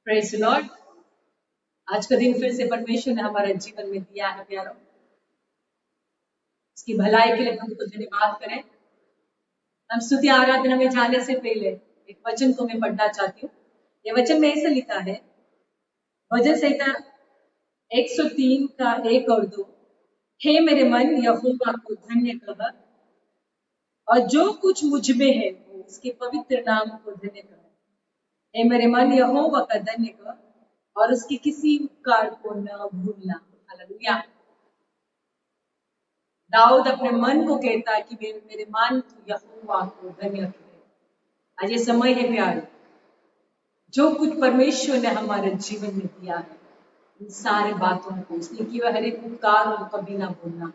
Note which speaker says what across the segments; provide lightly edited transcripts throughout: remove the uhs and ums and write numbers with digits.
Speaker 1: Praise Lord. आज का दिन फिर से परमेश्वर ने हमारे जीवन में दिया है प्यारों। उसकी भलाई के लिए प्रभु को धन्यवाद करें। हम स्तुति आराधना में जाने से पहले एक वचन को मैं पढ़ना चाहती हूँ। ये वचन में ऐसा लिखा है, भजन संहिता 103 का 1 और 2। हे मेरे मन यहोवा को धन्य कह, और जो कुछ मुझ में है वो उसके पवित्र नाम को धन्य कह। हे मेरे मन यहोवा का धन्य कह, और उसके किसी उपकार को न भूलना। हालेलुया। दाऊद अपने मन को कहता है कि मेरे मन तू यहोवा को धन्य करे। आज ये समय है प्यारे, जो कुछ परमेश्वर ने हमारे जीवन में दिया है, उन सारे बातों को, उसने किया हर एक उपकार को कभी ना भूलना।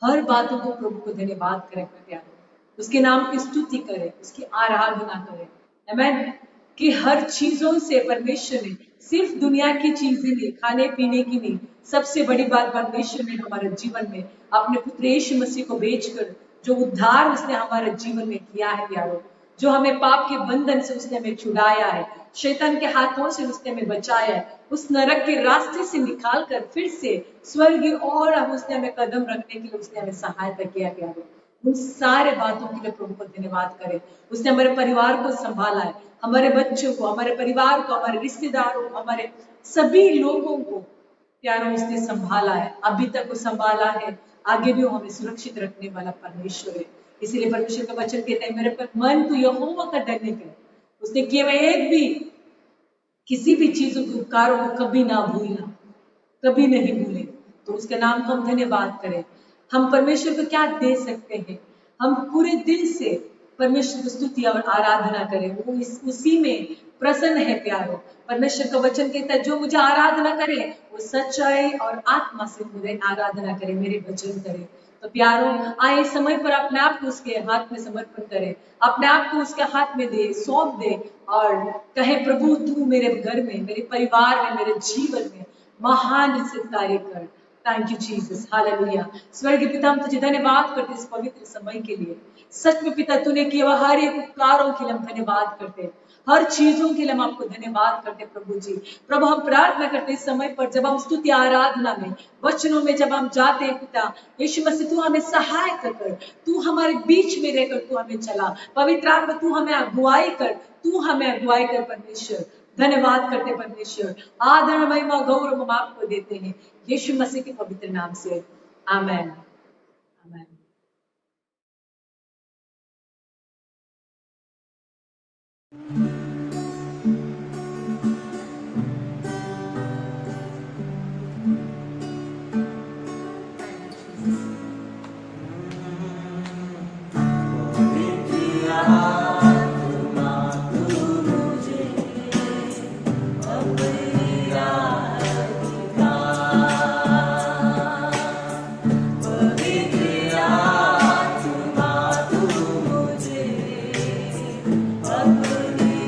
Speaker 1: हर बातों को प्रभु को धन्यवाद करें प्यारे, उसके नाम की स्तुति करें, उसकी आराधना करें। आमीन। कि हर चीजों से परमेश्वर ने, सिर्फ दुनिया की चीजें नहीं, खाने पीने की नहीं, सबसे बड़ी बात परमेश्वर ने हमारे जीवन में अपने पुत्र यीशु मसीह को भेजकर जो उद्धार उसने हमारे जीवन में किया है प्यारो, जो हमें पाप के बंधन से उसने हमें छुड़ाया है, शैतान के हाथों से उसने हमें बचाया है, उस नरक के रास्ते से निकाल कर फिर से स्वर्ग और उसने हमें कदम रखने के लिए उसने हमें सहायता किया प्यारो। उन सारे बातों के लिए प्रभु को धन्यवाद करें। उसने हमारे परिवार को संभाला है, हमारे बच्चों को, हमारे परिवार को, हमारे रिश्तेदारों, हमारे सभी लोगों को प्यारों उसने संभाला है, अभी तक वो संभाला है, आगे भी वो हमें सुरक्षित रखने वाला परमेश्वर है। इसीलिए परमेश्वर का वचन कहता है, मेरे मन तू यहोवा का धन्य कर। उसने किए हुए एक भी किसी भी चीजों के उपकारों को कभी ना भूलना, कभी नहीं भूले। तो उसके नाम को हम धन्यवाद करें। हम परमेश्वर को क्या दे सकते हैं? हम पूरे दिल से परमेश्वर की स्तुति और आराधना करें, वो उसी में प्रसन्न है प्यारो। परमेश्वर का वचन कहता है, जो मुझे आराधना करे वो सच्चाई और आत्मा से मुझे आराधना करे, मेरे वचन करे। तो प्यारो, आए समय पर अपने आप को उसके हाथ में समर्पण करे, अपने आप को उसके हाथ में दे, सौंप दे और कहे, प्रभु तू मेरे घर में, मेरे परिवार में, मेरे जीवन में महान से कार्य कर। Thank you Jesus. हालेलुया। स्वर्गीय पिता, हम तुझे धन्यवाद करते इस पवित्र समय के लिए। सच में पिता, तूने किया हर एक उपकारों के लिए हम धन्यवाद करते, हर चीजों के लिए हम आपको धन्यवाद करते प्रभु जी। प्रभु, हम प्रार्थना करते इस समय पर, जब हम स्तुति आराधना में, वचनों में जब हम जाते हैं पिता यीशु मसीह, तू हमें सहायता कर, तू हमारे बीच में रहकर तू हमें चला। पवित्र आत्मा तू हमें अगुवाई कर, तू हमें अगुवाई कर परमेश्वर। धन्यवाद करते परमेश्वर, आदर महिमा गौरव हम आपको देते हैं यीशु मसीह के पवित्र नाम से। आमेन। आमेन।
Speaker 2: अपनी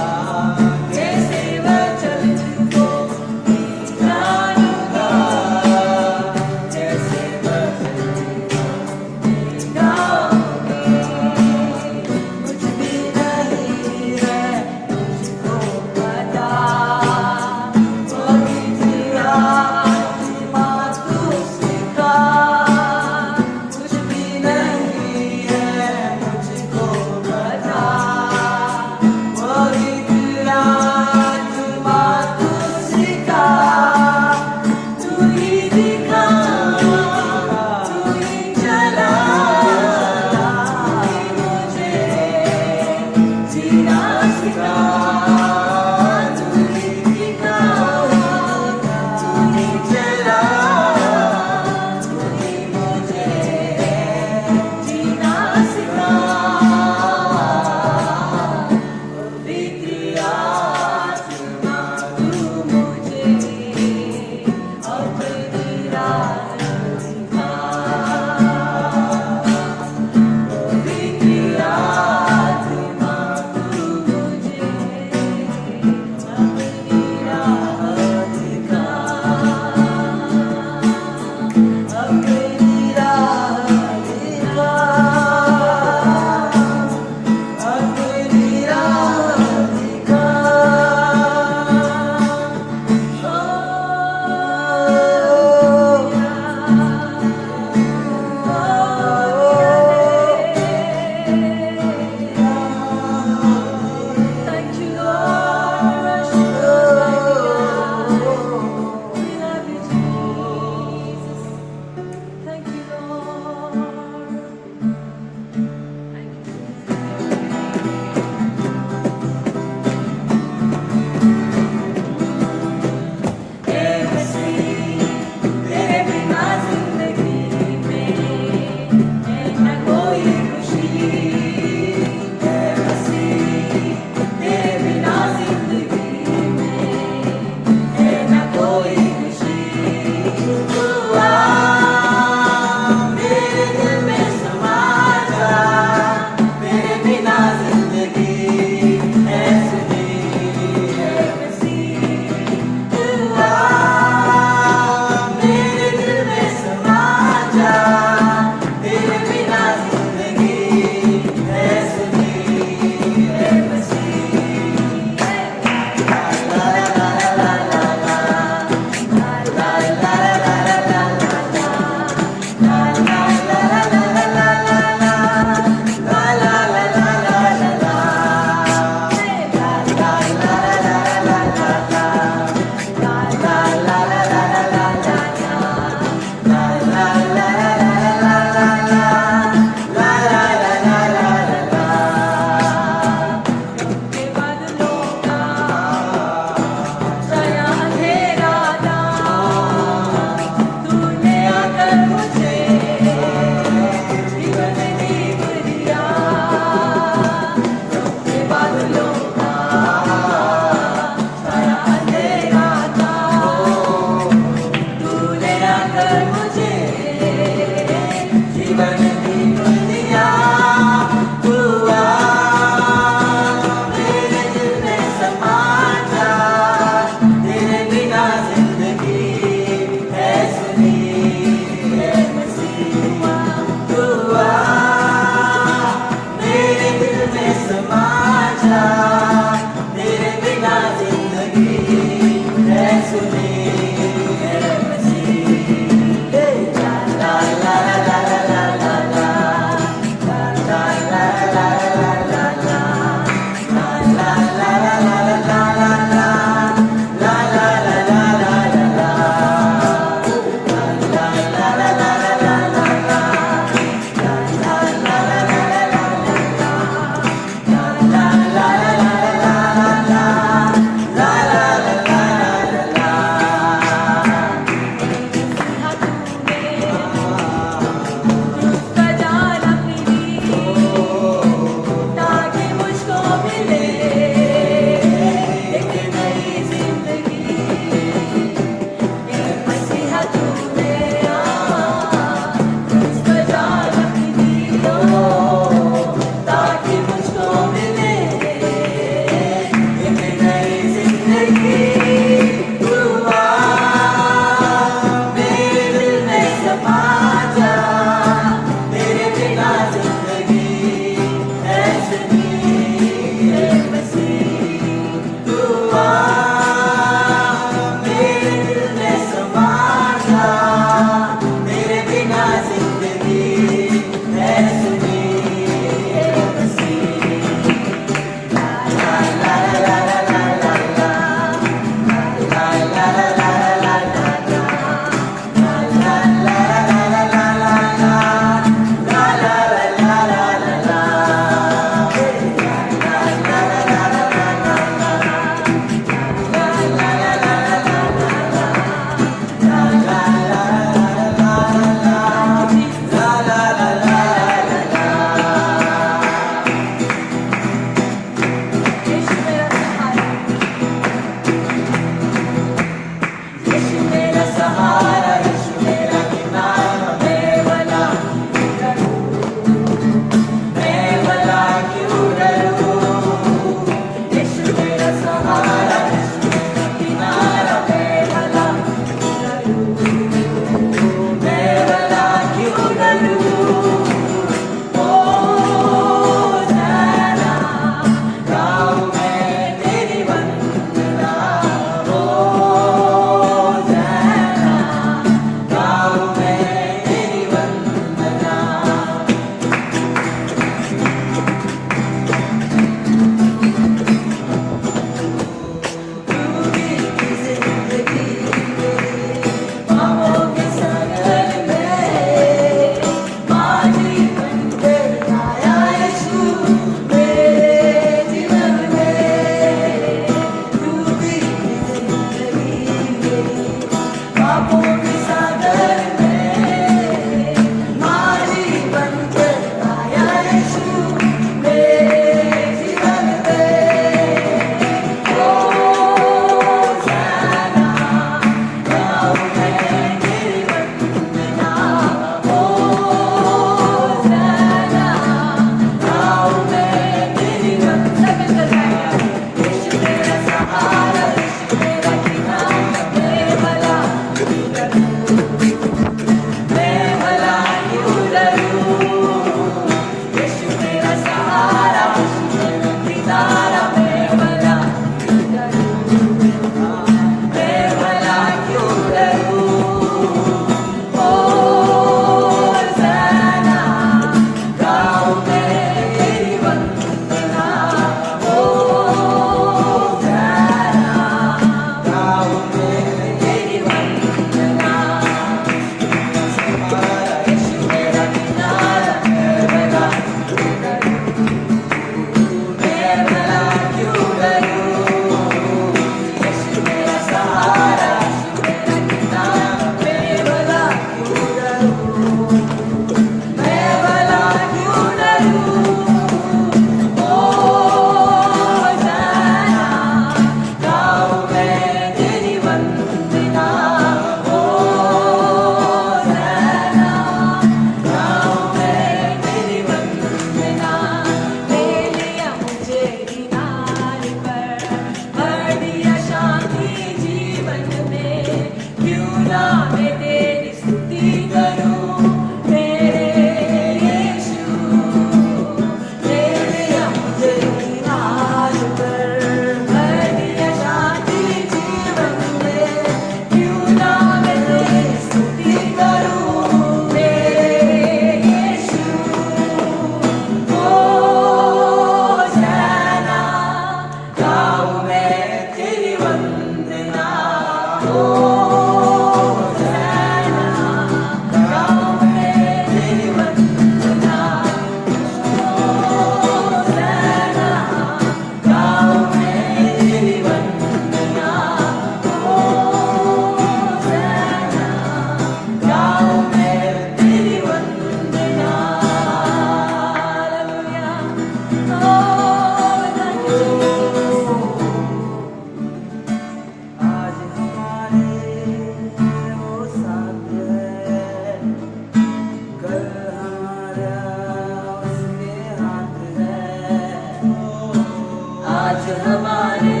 Speaker 2: हमारे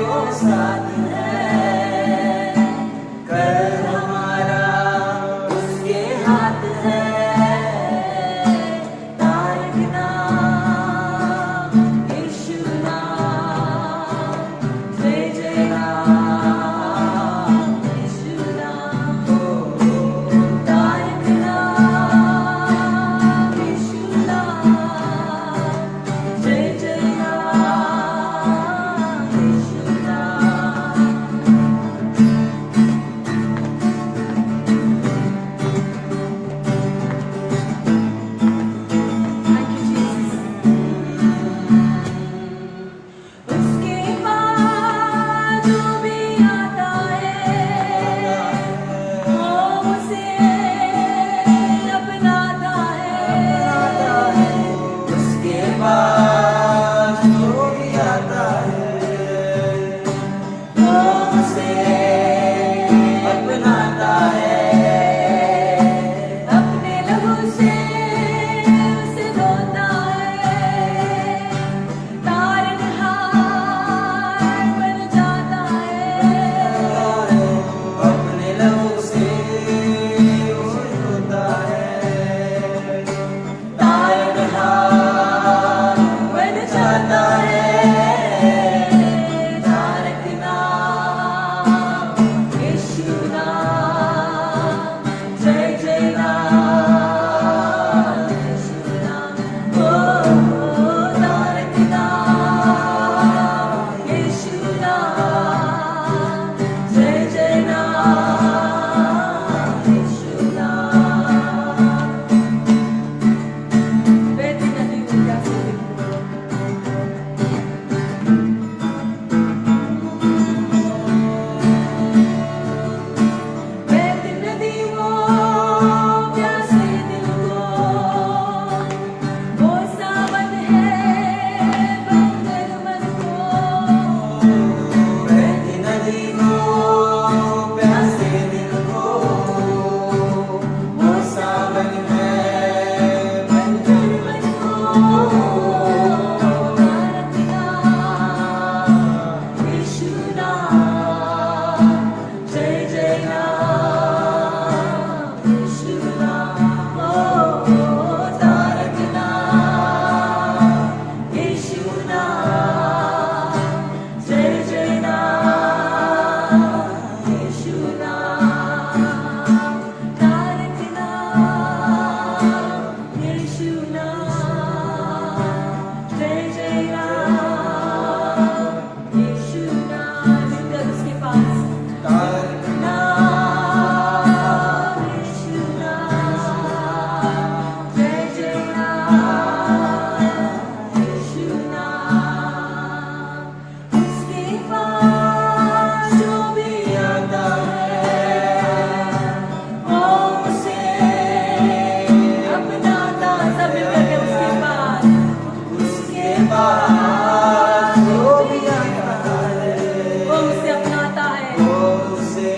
Speaker 2: वो साथ है, कर हमारा उसके हाथ है। तारक नाम यीशु नाम, जय जय नाम यीशु नाम। तारक नाम यीशु नाम, जय जय नाम यीशु नाम। Thank you, Jesus. उसके पास जो भी आता है, वो उसे अपनाता है। उसके पास जो भी आता है, वो उसे अपनाता है। अपने लहू से उसे धोता है, तारनहार बन जाता है। अपने लहू से उसे धोता है, तारनहार बन जाता है। तारक नाम यीशु नाम, जय जय नाम यीशु नाम। ओ तारक नाम यीशु नाम, जय जय नाम यीशु नाम। बहती नदी को प्यासे देखो, बहती नदी वो प्यासे दिल को, वो सावन है बंदर मन को। बहती नदी वो प्यासे दिल को, वो सावन है बंदर मन को। तारक नाम यीशु नाम, जय जय नाम यीशु नाम। ओ तारक नाम यीशु नाम, जय जय नाम यीशु नाम। तारक नाम यीशु नाम, जय जय नाम यीशु नाम। नित्य उसके पास तारक नाम यीशु नाम, जय जय नाम यीशु नाम। उसके पास जो भी आता है, वो उसे अपनाता। सब मिलकर के उसके पास जो भी आता है, वो उसे अपनाता है। वो उसे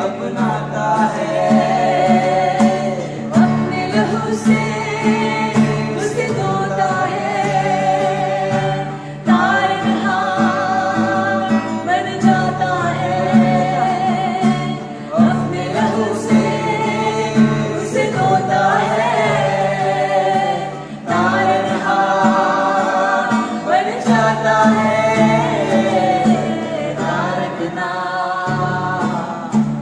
Speaker 2: अपनाता है। अपने लहू से उसे धोता है, तारनहार बन जाता है। अपने लहू से उसे धोता है, तारनहार बन जाता है। तारक नाम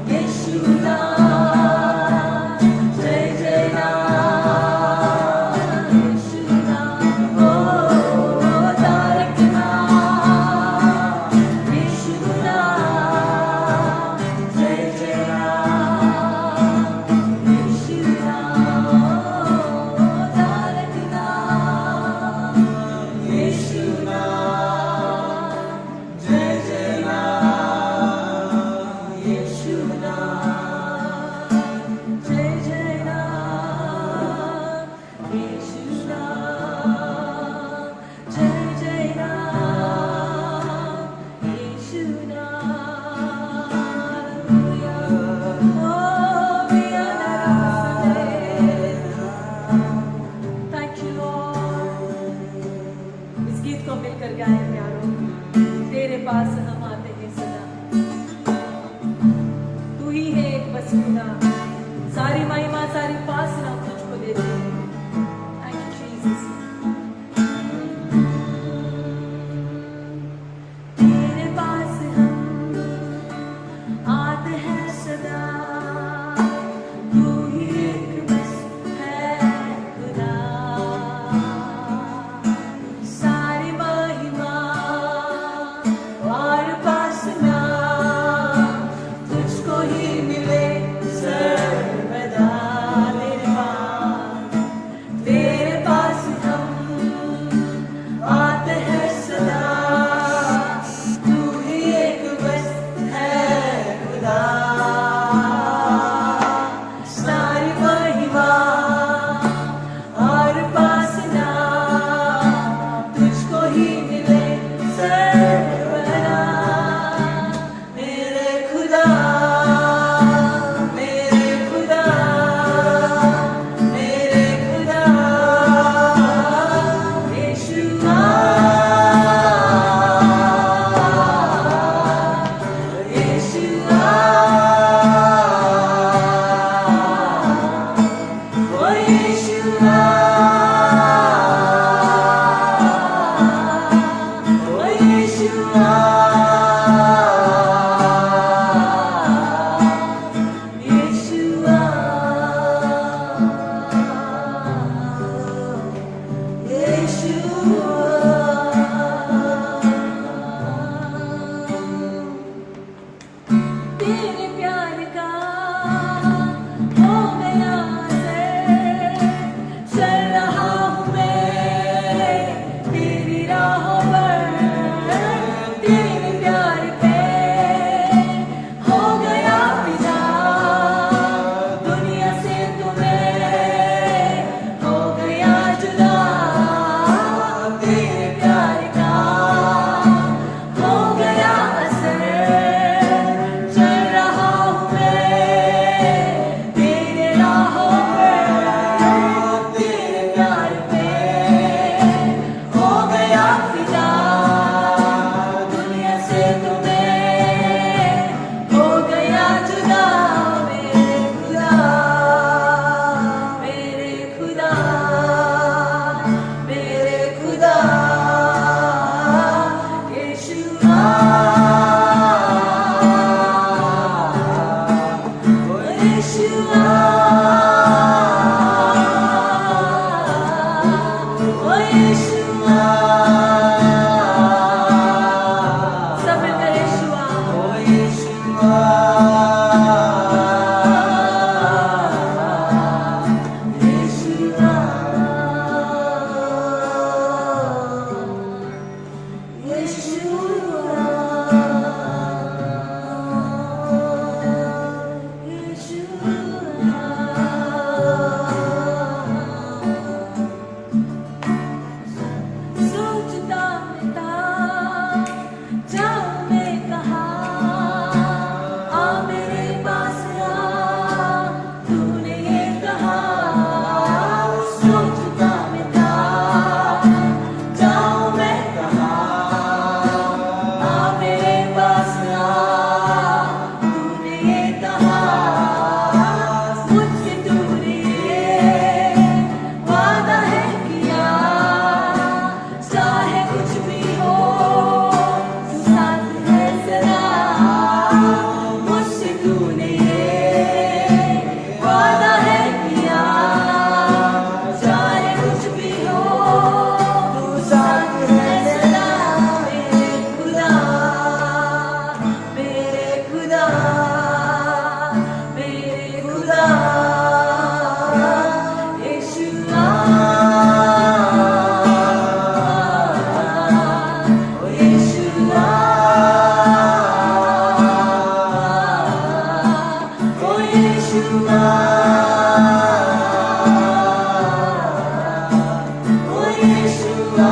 Speaker 2: यीशु नाम, जय जय नाम तेरे प्यार का हो गया असर, चल रहा हूँ मैं तेरी राहों पर, तेरे प्यार पे हो गया फिदा, दुनिया से तुम्हें हो गया जुदा, तेरे प्यार का हो गया असर, चल रहा हूँ मैं तेरे राहों पर, तेरे प्यार पे हो गया फिदा, दुनिया से तुम्हें हो गया जुदा, मेरे खुदा, मेरे खुदा, यीशुआ, यीशुआ, ओ यीशुआ, सब मिलकर यीशुआ, ओ यीशुआ, सोचता था जाऊं मैं कहाँ, आ मेरे पास आ, तूने ये कहा, सोचता मैं था जाऊं मैं कहाँ, आ मेरे पास आ, तूने ये कहा, मुझसे तूने ये वादा है किया, चाहे कुछ भी हो तू साथ है सदा, मुझसे तूने ये वादा है किया, चाहे कुछ भी हो तू साथ है सदा, मेरे खुदा, मेरे खुदा, मेरे खुदा, यीशुआ, ओ यीशुआ, ओ यीशुआ, ओ यीशुआ,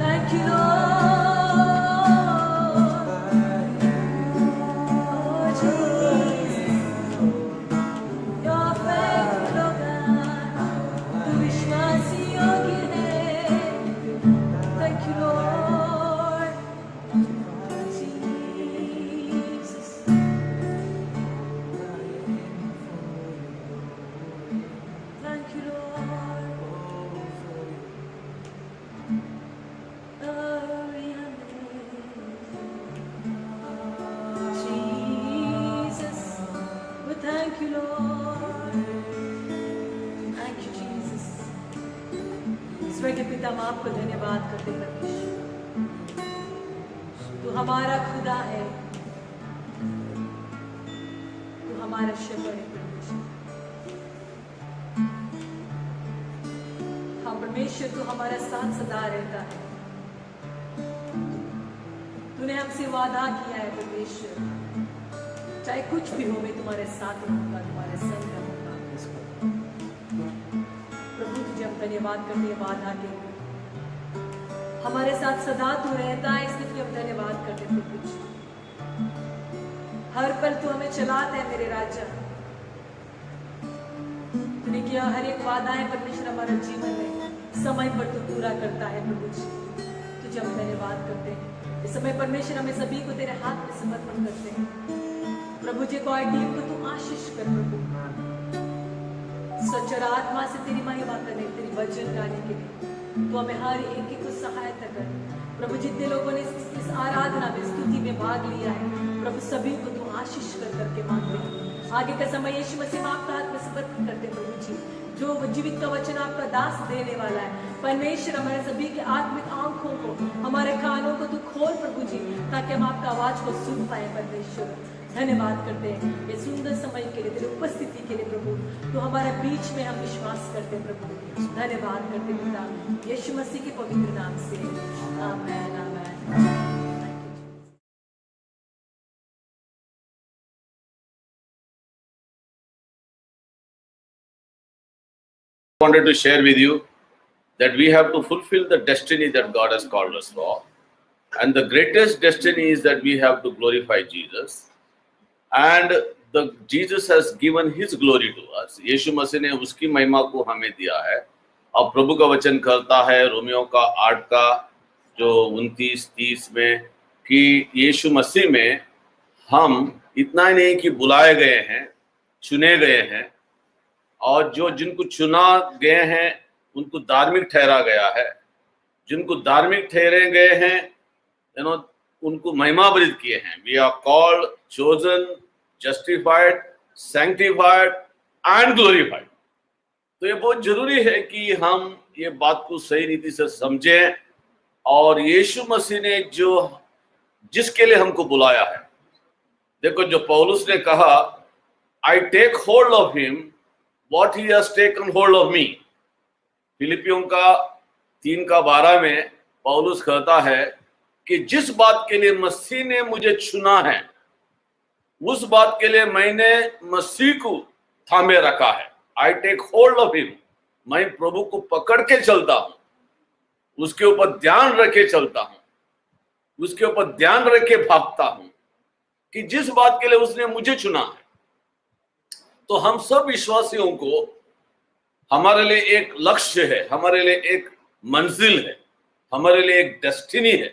Speaker 2: Thank you, Lord. Your faithful God, तू विश्वासी योग्य है. Thank you, Lord. Jesus. Thank you, Lord. Jesus, we thank you, Lord. Thank you, Jesus. स्वर्ग के पिता, हम आपको धन्यवाद करते हैं परमेश्वर, तू हमारा खुदा है, तू हमारा शेफर्ड है परमेश्वर। हाँ परमेश्वर, तू हमारा साथ सदा रहता है।
Speaker 1: तूने हमसे वादा किया है परमेश्वर, चाहे कुछ भी हो मैं तुम्हारे साथ रहूंगा, तुम्हारे संग रहूंगा। प्रभु तुझे हम धन्यवाद करते हैं वादा के लिए, हमारे साथ सदा तू रहता है, इसलिए तुझे हम धन्यवाद करते हैं प्रभु। हर पल तू हमें चलाता है मेरे राजा, तूने किया हर एक वादा है परमेश्वर हमारे जीवन में समय पर तू पूरा करता है प्रभु जी। तुझे हम धन्यवाद करते हैं। इस समय परमेश्वर हमें सभी को तेरे हाथ में समर्पण करते हैं प्रभु जी। को टीम को तू आशीष कर प्रभु, सच्चा आत्मा से तेरी महिमा करने, तेरी वचन गाने के लिए तो हमें हर एक को सहायता कर प्रभु। जितने लोगों ने इस आराधना में स्तुति में भाग लिया है प्रभु, सभी को तू आशीष कर करके मांगते हैं। आगे का समय यीशु मसीह में आपका हाथ में समर्पित करते हैं प्रभु जी। जो जीवित का वचन आपका दास देने वाला है परमेश्वर, हमारे सभी के आत्मिक आंखों को, हमारे कानों को तू खोल प्रभु जी, ताकि हम आपका आवाज को सुन पाए परमेश्वर। धन्यवाद करते हैं ये सुंदर समय के लिए, तेरी उपस्थिति के लिए प्रभु। तो हमारे बीच में हम विश्वास करते हैं प्रभु। धन्यवाद करते पिता यीशु मसीह के पवित्र नाम से, आमेन आमेन।
Speaker 3: Wanted to share with you that we have to fulfill the destiny that God has called us for, and the greatest destiny is that we have to glorify Jesus, and Jesus has given His glory to us. यीशु मसीह ने उसकी महिमा को हमें दिया है। अब प्रभु का वचन करता है रोमियो का 8 का जो 29-30 में कि यीशु मसीह में हम इतना ही नहीं कि बुलाए गए हैं, चुने गए हैं, और जो जिनको चुना गए हैं उनको धार्मिक ठहरा गया है। जिनको धार्मिक ठहरे गए हैं उनको महिमावृत किए हैं। We are called, chosen, justified, sanctified and glorified. तो ये बहुत जरूरी है कि हम ये बात को सही रीति से समझें, और यीशु मसीह ने जो जिसके लिए हमको बुलाया है, देखो जो पौलुस ने कहा, I take hold of him what he has taken hold of me। फिलिपियों का 3 का 12 में पौलुस कहता है कि जिस बात के लिए मसीह ने मुझे चुना है उस बात के लिए मैंने मसीह को थामे रखा है। I take hold of him, मैं प्रभु को पकड़ के चलता हूं, उसके ऊपर ध्यान रखे चलता हूं, उसके ऊपर ध्यान रखे भागता हूं कि जिस बात के लिए उसने मुझे चुना है। तो हम सब विश्वासियों को हमारे लिए एक लक्ष्य है, हमारे लिए एक मंजिल है, हमारे लिए एक डेस्टिनी है,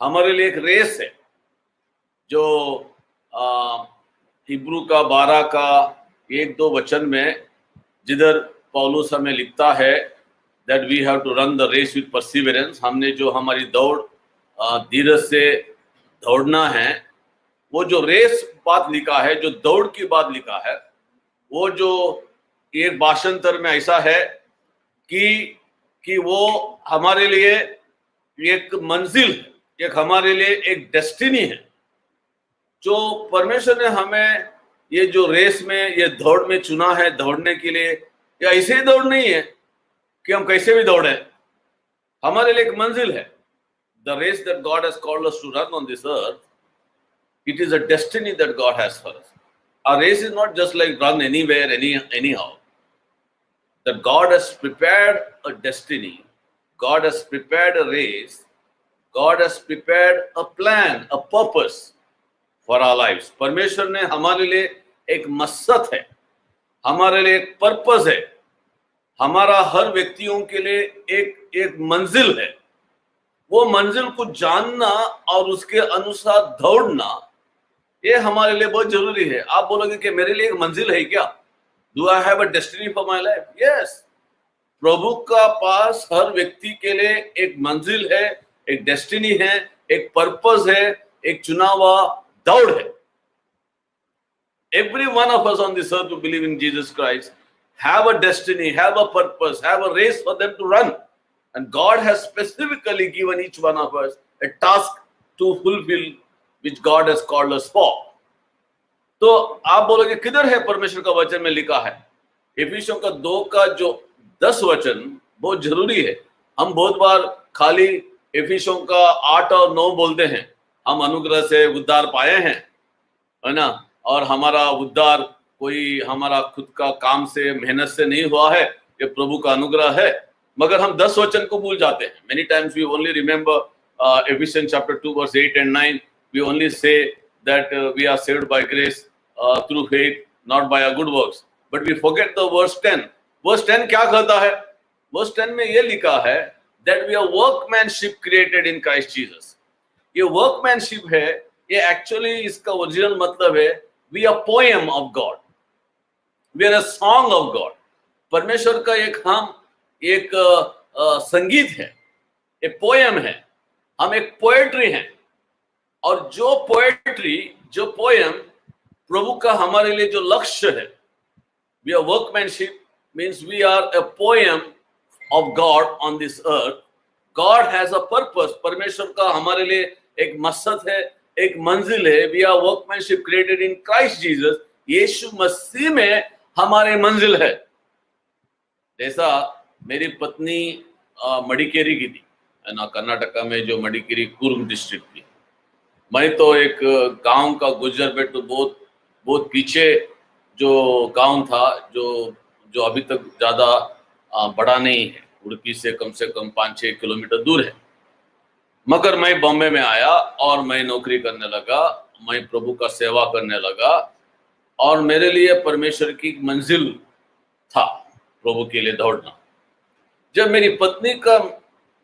Speaker 3: हमारे लिए एक रेस है। जो हिब्रू का 12 का 1-2 वचन में जिधर पौलुस हमें लिखता है that we have to run the race with perseverance, हमने जो हमारी दौड़ धीरज से दौड़ना है, वो जो रेस बात लिखा है, जो दौड़ की बात लिखा है, वो जो एक भाषांतर में ऐसा है कि वो हमारे लिए एक मंजिल है, एक हमारे लिए एक डेस्टिनी है। जो परमेश्वर ने हमें ये जो रेस में, ये दौड़ में चुना है दौड़ने के लिए, या ऐसे ही दौड़ नहीं है कि हम कैसे भी दौड़े, हमारे लिए एक मंजिल है। The race that God has called us to run on this earth, it is a destiny that God has for us. Our race is not just like run anywhere, anyhow. That God has prepared a destiny, God has prepared a race, God has prepared a plan, a purpose for our lives. परमेश्वर ने हमारे लिए एक मकसद है, हमारे लिए एक पर्पस है, हमारा हर व्यक्तियों के लिए एक मंजिल है। वो मंजिल को जानना और उसके अनुसार दौड़ना, ये हमारे लिए बहुत जरूरी है। आप बोलोगे कि मेरे लिए एक मंजिल है क्या? Do I have a destiny for my life? Yes, प्रभु का पास हर व्यक्ति के लिए एक मंजिल है, एक डेस्टिनी है, एक पर्पस है, एक चुना हुआ दौड़ है। Every one of us on this earth who believe in Jesus Christ have a destiny, have a purpose, have a race for them to run, and God has specifically given each one of us a task to fulfill which God has called us for। तो आप बोलोगे किधर है परमेश्वर का वचन में लिखा है? इफिसियों का 2 का जो 10 वचन बहुत जरूरी है। हम बहुत बार खाली इफिसियों का 8 और 9 बोलते हैं, हम अनुग्रह से उद्धार पाए हैं, है ना, और हमारा उद्धार कोई हमारा खुद का काम से मेहनत से नहीं हुआ है, ये प्रभु का अनुग्रह है। मगर हम 10 वचन को भूल जाते हैं। Many times we only remember Ephesians chapter 2 verse 8 and 9. We only say that we are saved by grace through faith, not by our good works. But we forget the verse 10. Verse 10 क्या कहता है? Verse 10 में ये लिखा है that we are workmanship created in Christ Jesus. ये workmanship है, ये actually इसका ओरिजिनल मतलब है we are poem of God. We are a song of God. परमेश्वर का एक संगीत है, एक पोएम है, हम एक पोएट्री हैं। और जो पोएट्री, जो पोएम प्रभु का हमारे लिए जो लक्ष्य है, we are workmanship means we are a poem of God on this earth. God has a purpose. परमेश्वर का हमारे लिए एक मकसद है, एक मंजिल है। We are workmanship created in Christ Jesus. Yeshu Masih में हमारे मंजिल है। जैसा मेरी पत्नी मडिकेरी की थी, है ना, कर्नाटका में जो मडिकेरी कुर्ग डिस्ट्रिक्ट थी। मैं तो एक गांव का गुजर पे तो बहुत पीछे जो गांव था, जो अभी तक ज्यादा बड़ा नहीं है, उड़पी से कम 5-6 किलोमीटर दूर है। मगर मैं बॉम्बे में आया और मैं नौकरी करने लगा, मैं प्रभु का सेवा करने लगा, और मेरे लिए परमेश्वर की मंजिल था प्रभु के लिए दौड़ना। जब मेरी पत्नी का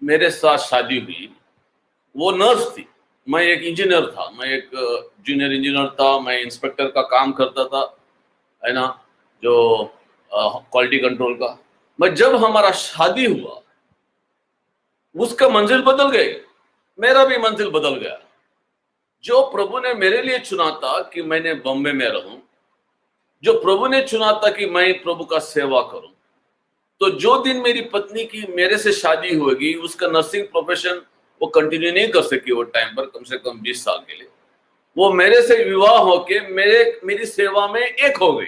Speaker 3: मेरे साथ शादी हुई, वो नर्स थी, मैं एक इंजीनियर था, मैं एक जूनियर इंजीनियर था, मैं इंस्पेक्टर का काम करता था, है ना, जो क्वालिटी कंट्रोल का। मैं जब हमारा शादी हुआ, उसका मंजिल बदल गई, मेरा भी मंजिल बदल गया। जो प्रभु ने मेरे लिए चुना था कि मैंने बॉम्बे में रहूं, जो प्रभु ने चुना था कि मैं प्रभु का सेवा करूं, तो जो दिन मेरी पत्नी की मेरे से शादी होगी, उसका नर्सिंग प्रोफेशन वो कंटिन्यू नहीं कर सकी वो टाइम पर, कम से कम 20 साल के लिए। वो मेरे से विवाह होके मेरी सेवा में एक हो गई।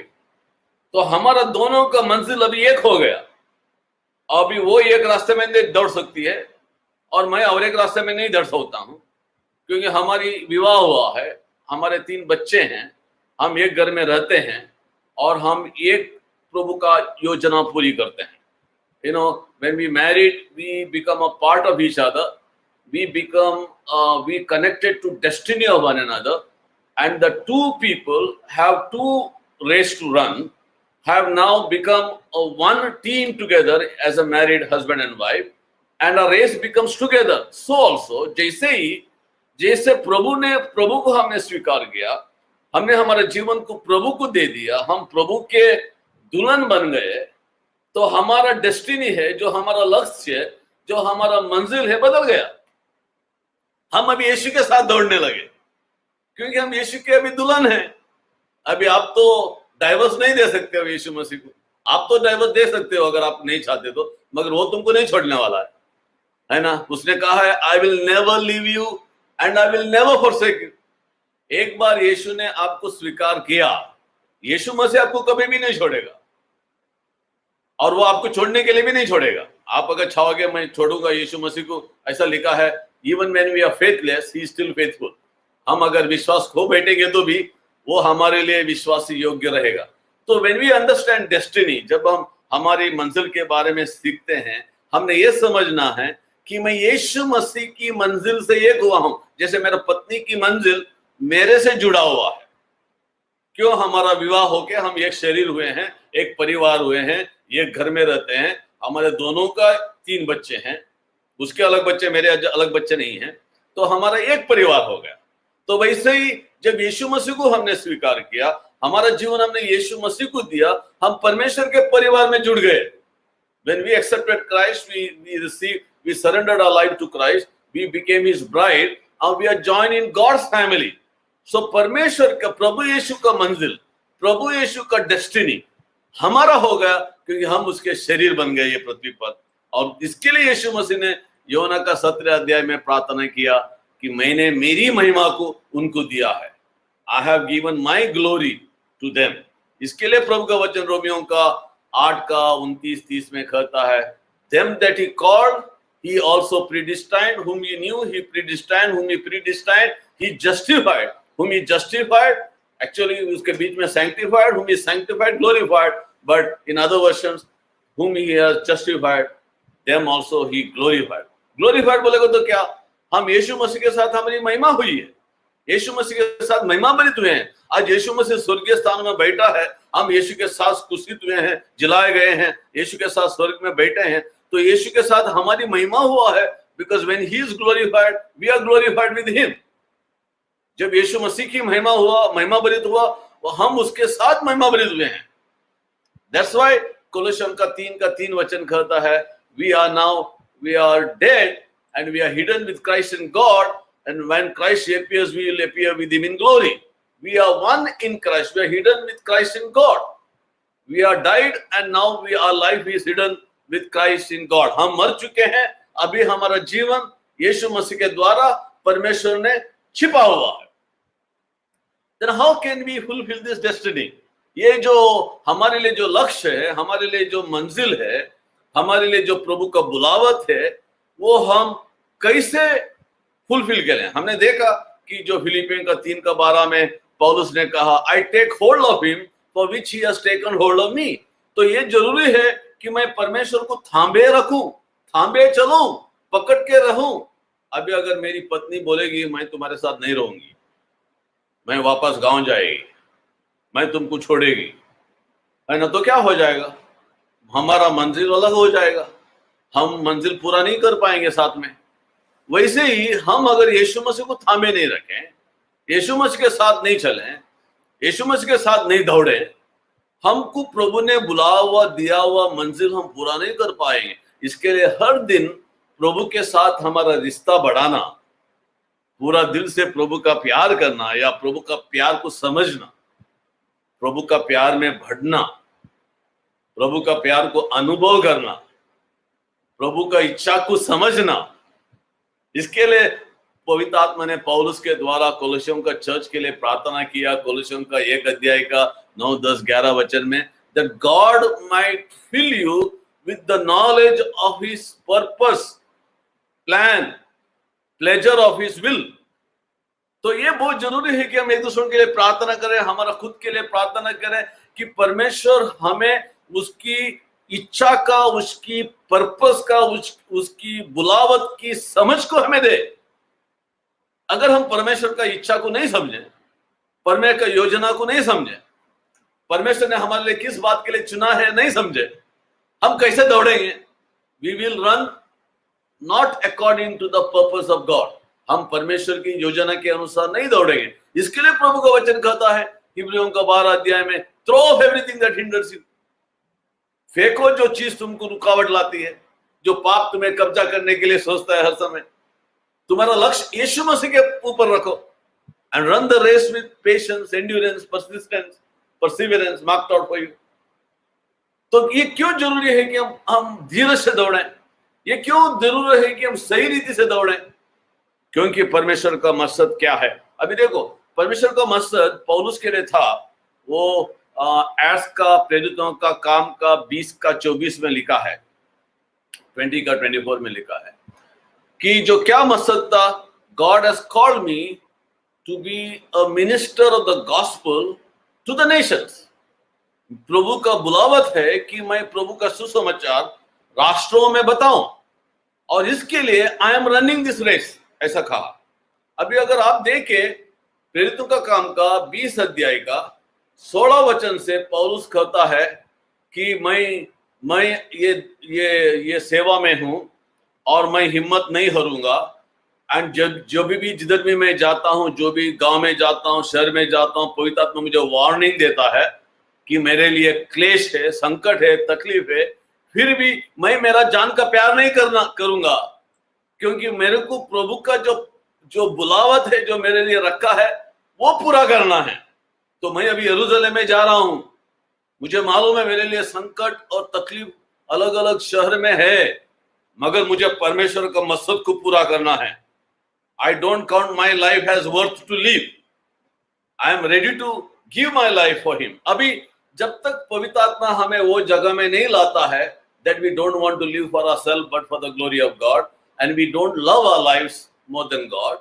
Speaker 3: तो हमारा दोनों का मंजिल अभी एक हो गया। अभी वो एक रास्ते में दौड़ सकती है और मैं और एक रास्ते में नहीं दौड़ सकता हूँ, क्योंकि हमारी विवाह हुआ है, हमारे 3 बच्चे हैं, हम एक घर में रहते हैं और हम एक प्रभु का योजना पूरी करते हैं। You know, when we married, we become a part of each other. We connected to destiny of one another, and the 2 people have 2 race to run, have now become a one team together as a married husband and wife, and a race becomes together. So also, जैसे प्रभु को हमने स्वीकार किया, हमने हमारे जीवन को प्रभु को दे दिया, हम प्रभु के दुल्हन बन गए, तो हमारा डेस्टिनी है, जो हमारा लक्ष्य है, जो हमारा मंजिल है, बदल गया। हम अभी यीशु के साथ दौड़ने लगे, क्योंकि हम यीशु के अभी दुल्हन हैं। अभी आप तो डाइवर्स नहीं दे सकते हो यीशु मसीह को। आप तो डाइवर्स दे सकते हो अगर आप नहीं चाहते तो, मगर वो तुमको नहीं छोड़ने वाला है ना। उसने कहा है, I will never leave you and I will never forsake you. एक बार यीशु ने आपको स्वीकार किया, यीशु मसीह आपको कभी भी नहीं छोड़ेगा, और वो आपको छोड़ने के लिए भी नहीं छोड़ेगा। आप अगर चाहोगे मैं छोड़ूंगा यीशु मसीह को, ऐसा लिखा है, even when we are faithless he is still faithful. हम अगर विश्वास खो बैठेंगे तो भी वो हमारे लिए विश्वास योग्य रहेगा। तो व्हेन वी अंडरस्टैंड डेस्टिनी, जब हम हमारी मंजिल के बारे में सीखते हैं, हमने ये समझना है कि मैं यीशु मसीह की मंजिल से एक हुआ हूं। जैसे मेरा पत्नी की मंजिल मेरे से जुड़ा हुआ है। क्यों? हमारा विवाह होके हम एक शरीर हुए हैं, एक परिवार हुए हैं, एक घर में रहते हैं। हमारे दोनों का 3 बच्चे हैं, उसके अलग बच्चे, मेरे अलग बच्चे नहीं हैं, तो हमारा एक परिवार हो गया। तो वैसे ही जब यीशु मसीह को हमने स्वीकार किया, हमारा जीवन हमने यीशु मसीह को दिया, हम परमेश्वर के परिवार में जुड़ गए। When we accepted Christ, we surrendered our life to Christ, we became His bride, and we are joined in God's family. So परमेश्वर का, प्रभु यीशु का मंजिल, प्रभु यीशु का डेस्टिनी हमारा हो गया, क्योंकि हम उसके शरीर बन गए ये पृथ्वी पर। और इसके लिए यीशु मसीह ने योना का 17 अध्याय में प्रार्थना किया कि मैंने मेरी महिमा को उनको दिया है। I have given my glory to them. इसके लिए प्रभु का वचन रोमियों का 8 का 29-30 में कहता है, them that he called he also predestined, whom he knew he predestined, whom he predestined he justified, whom he justified, actually उसके बीच में sanctified, whom he sanctified, glorified, but in other versions, whom he has justified, them also he glorified. Glorified बोलेगा तो क्या? हम यीशु मसीह के साथ हमारी महिमा हुई है, यीशु मसीह के साथ महिमा बनित हुए हैं। आज यीशु मसीह स्वर्गीय स्थान में बैठा है, हम यीशु के साथ कुर्सित हुए हैं, जिलाए गए हैं, यीशु के साथ स्वर्ग में बैठे हैं, तो यीशु के साथ हमारी महिमा हुआ है। Because when he is glorified, we are glorified with him. जब यीशु मसीह की महिमा बनित हुआ, वो हम उसके साथ महिमा बनित हुए हैं। That's why कोलोसियों का 3 वचन कहता है, we are dead and we are hidden with Christ in God, and when Christ appears, we will appear with him in glory. We are one in Christ. We are hidden with Christ in God. We are died and now our life is hidden with Christ in God. हम मर चुके हैं, अभी हमारा जीवन यीशु मसीह के द्वारा परमेश्वर ने छिपा हुआ है। Then how can we fulfill this destiny? ये जो हमारे लिए जो लक्ष्य है, हमारे लिए जो मंजिल है, हमारे लिए जो प्रभु का बुलावत है, वो हम कैसे फुलफिल करें? हमने देखा कि जो फिलिपियों का 3:12 में पौलुस ने कहा, I take hold of him for which he has taken hold of me. तो ये जरूरी है कि मैं परमेश्वर को थांबे रखूं, थांबे चलूं, पकड़ के रहूं। अभी अगर मेरी पत्नी बोलेगी मैं तुम्हारे साथ नहीं रहूंगी, मैं वापस गांव जाएगी, मैं तुमको छोड़ेगी, है ना, तो क्या हो जाएगा? हमारा मंजिल अलग हो जाएगा, हम मंजिल पूरा नहीं कर पाएंगे साथ में। वैसे ही हम अगर यीशु मसीह को थामे नहीं रखें, यीशु मसीह के साथ नहीं चलें, यीशु मसीह के साथ नहीं दौड़े, हमको प्रभु ने बुलाया हुआ दिया हुआ मंजिल हम पूरा नहीं कर पाएंगे। इसके लिए हर दिन प्रभु के साथ हमारा रिश्ता बढ़ाना, पूरा दिल से प्रभु का प्यार करना या प्रभु का प्यार को समझना, प्रभु का प्यार में बढ़ना, प्रभु का प्यार को अनुभव करना, प्रभु का इच्छा को समझना। इसके लिए पवित्र आत्मा ने पौलुस के द्वारा कोलोसियों का चर्च के लिए प्रार्थना किया। कोलोसियों का 1 अध्याय का 9, 10, 11 वचन में, that God might fill you with the knowledge of his purpose, plan, pleasure of his will. तो ये बहुत जरूरी है कि हम एक दूसरे के लिए प्रार्थना करें, हमारा खुद के लिए प्रार्थना करें कि परमेश्वर हमें उसकी इच्छा का, उसकी पर्पस का, उसकी बुलावत की समझ को हमें दे। अगर हम परमेश्वर का इच्छा को नहीं समझें, परमेश्वर का योजना को नहीं समझें, परमेश्वर ने हमारे लिए किस बात के लिए चुना है नहीं समझे, हम कैसे दौड़ेंगे? We will run not according to the purpose of God. हम परमेश्वर की योजना के अनुसार नहीं दौड़ेंगे। इसके लिए प्रभु का वचन कहता है हिब्रियों का 12 अध्याय में, throw off everything that hinders you. फेंको जो चीज तुमको रुकावट लाती है, जो पाप तुम्हें कब्जा करने के लिए सोचता है हर समय। तुम्हारा लक्ष्य यीशु मसीह के ऊपर रखो, and run the race with patience, endurance, persistence, perseverance marked out for you. तो ये क्यों जरूरी है कि हम धीरज से दौड़ें? ये क्यों जरूरी है कि हम सही रीति से दौड़ें? क्योंकि परमेश्वर का मकसद क्या है? अभी देखो, परमेश्वर का मकसद पौलुस के लिए था, वो एक्ट्स का प्रेरितों का काम का 20 का 24 में लिखा है, 20 का 24 में लिखा है कि जो क्या मकसद था, God has called me to be a minister of the gospel to the nations. प्रभु का बुलावत है कि मैं प्रभु का सुसमाचार राष्ट्रों में बताऊं, और इसके लिए I am running this race, ऐसा कहा। अभी अगर आप देखें प्रेरितों का काम का 20 अध्याय का 16 वचन से पौलुस कहता है कि मैं ये सेवा में हूं और मैं हिम्मत नहीं हरूंगा। एंड जो भी जिधर भी मैं जाता हूं, जो भी गांव में जाता हूं, शहर में जाता हूं, पवित्र आत्मा मुझे वार्निंग देता है कि मेरे लिए क्लेश है, संकट है, तकलीफ है, फिर भी मैं मेरा जान का प्यार नहीं करूंगा, क्योंकि मेरे को प्रभु का जो बुलावत है, जो मेरे लिए रखा है, वो पूरा करना है। तो मैं अभी यरूशलेम में जा रहा हूं, मुझे मालूम है मेरे लिए संकट और तकलीफ अलग अलग शहर में है, मगर मुझे परमेश्वर का मकसद को पूरा करना है। I don't count my life as worth to live. I am ready to give my life for him. अभी जब तक पवित्र आत्मा हमें वो जगह में नहीं लाता है that we don't want to live for ourselves but for the glory of God, and we don't love our lives more than God,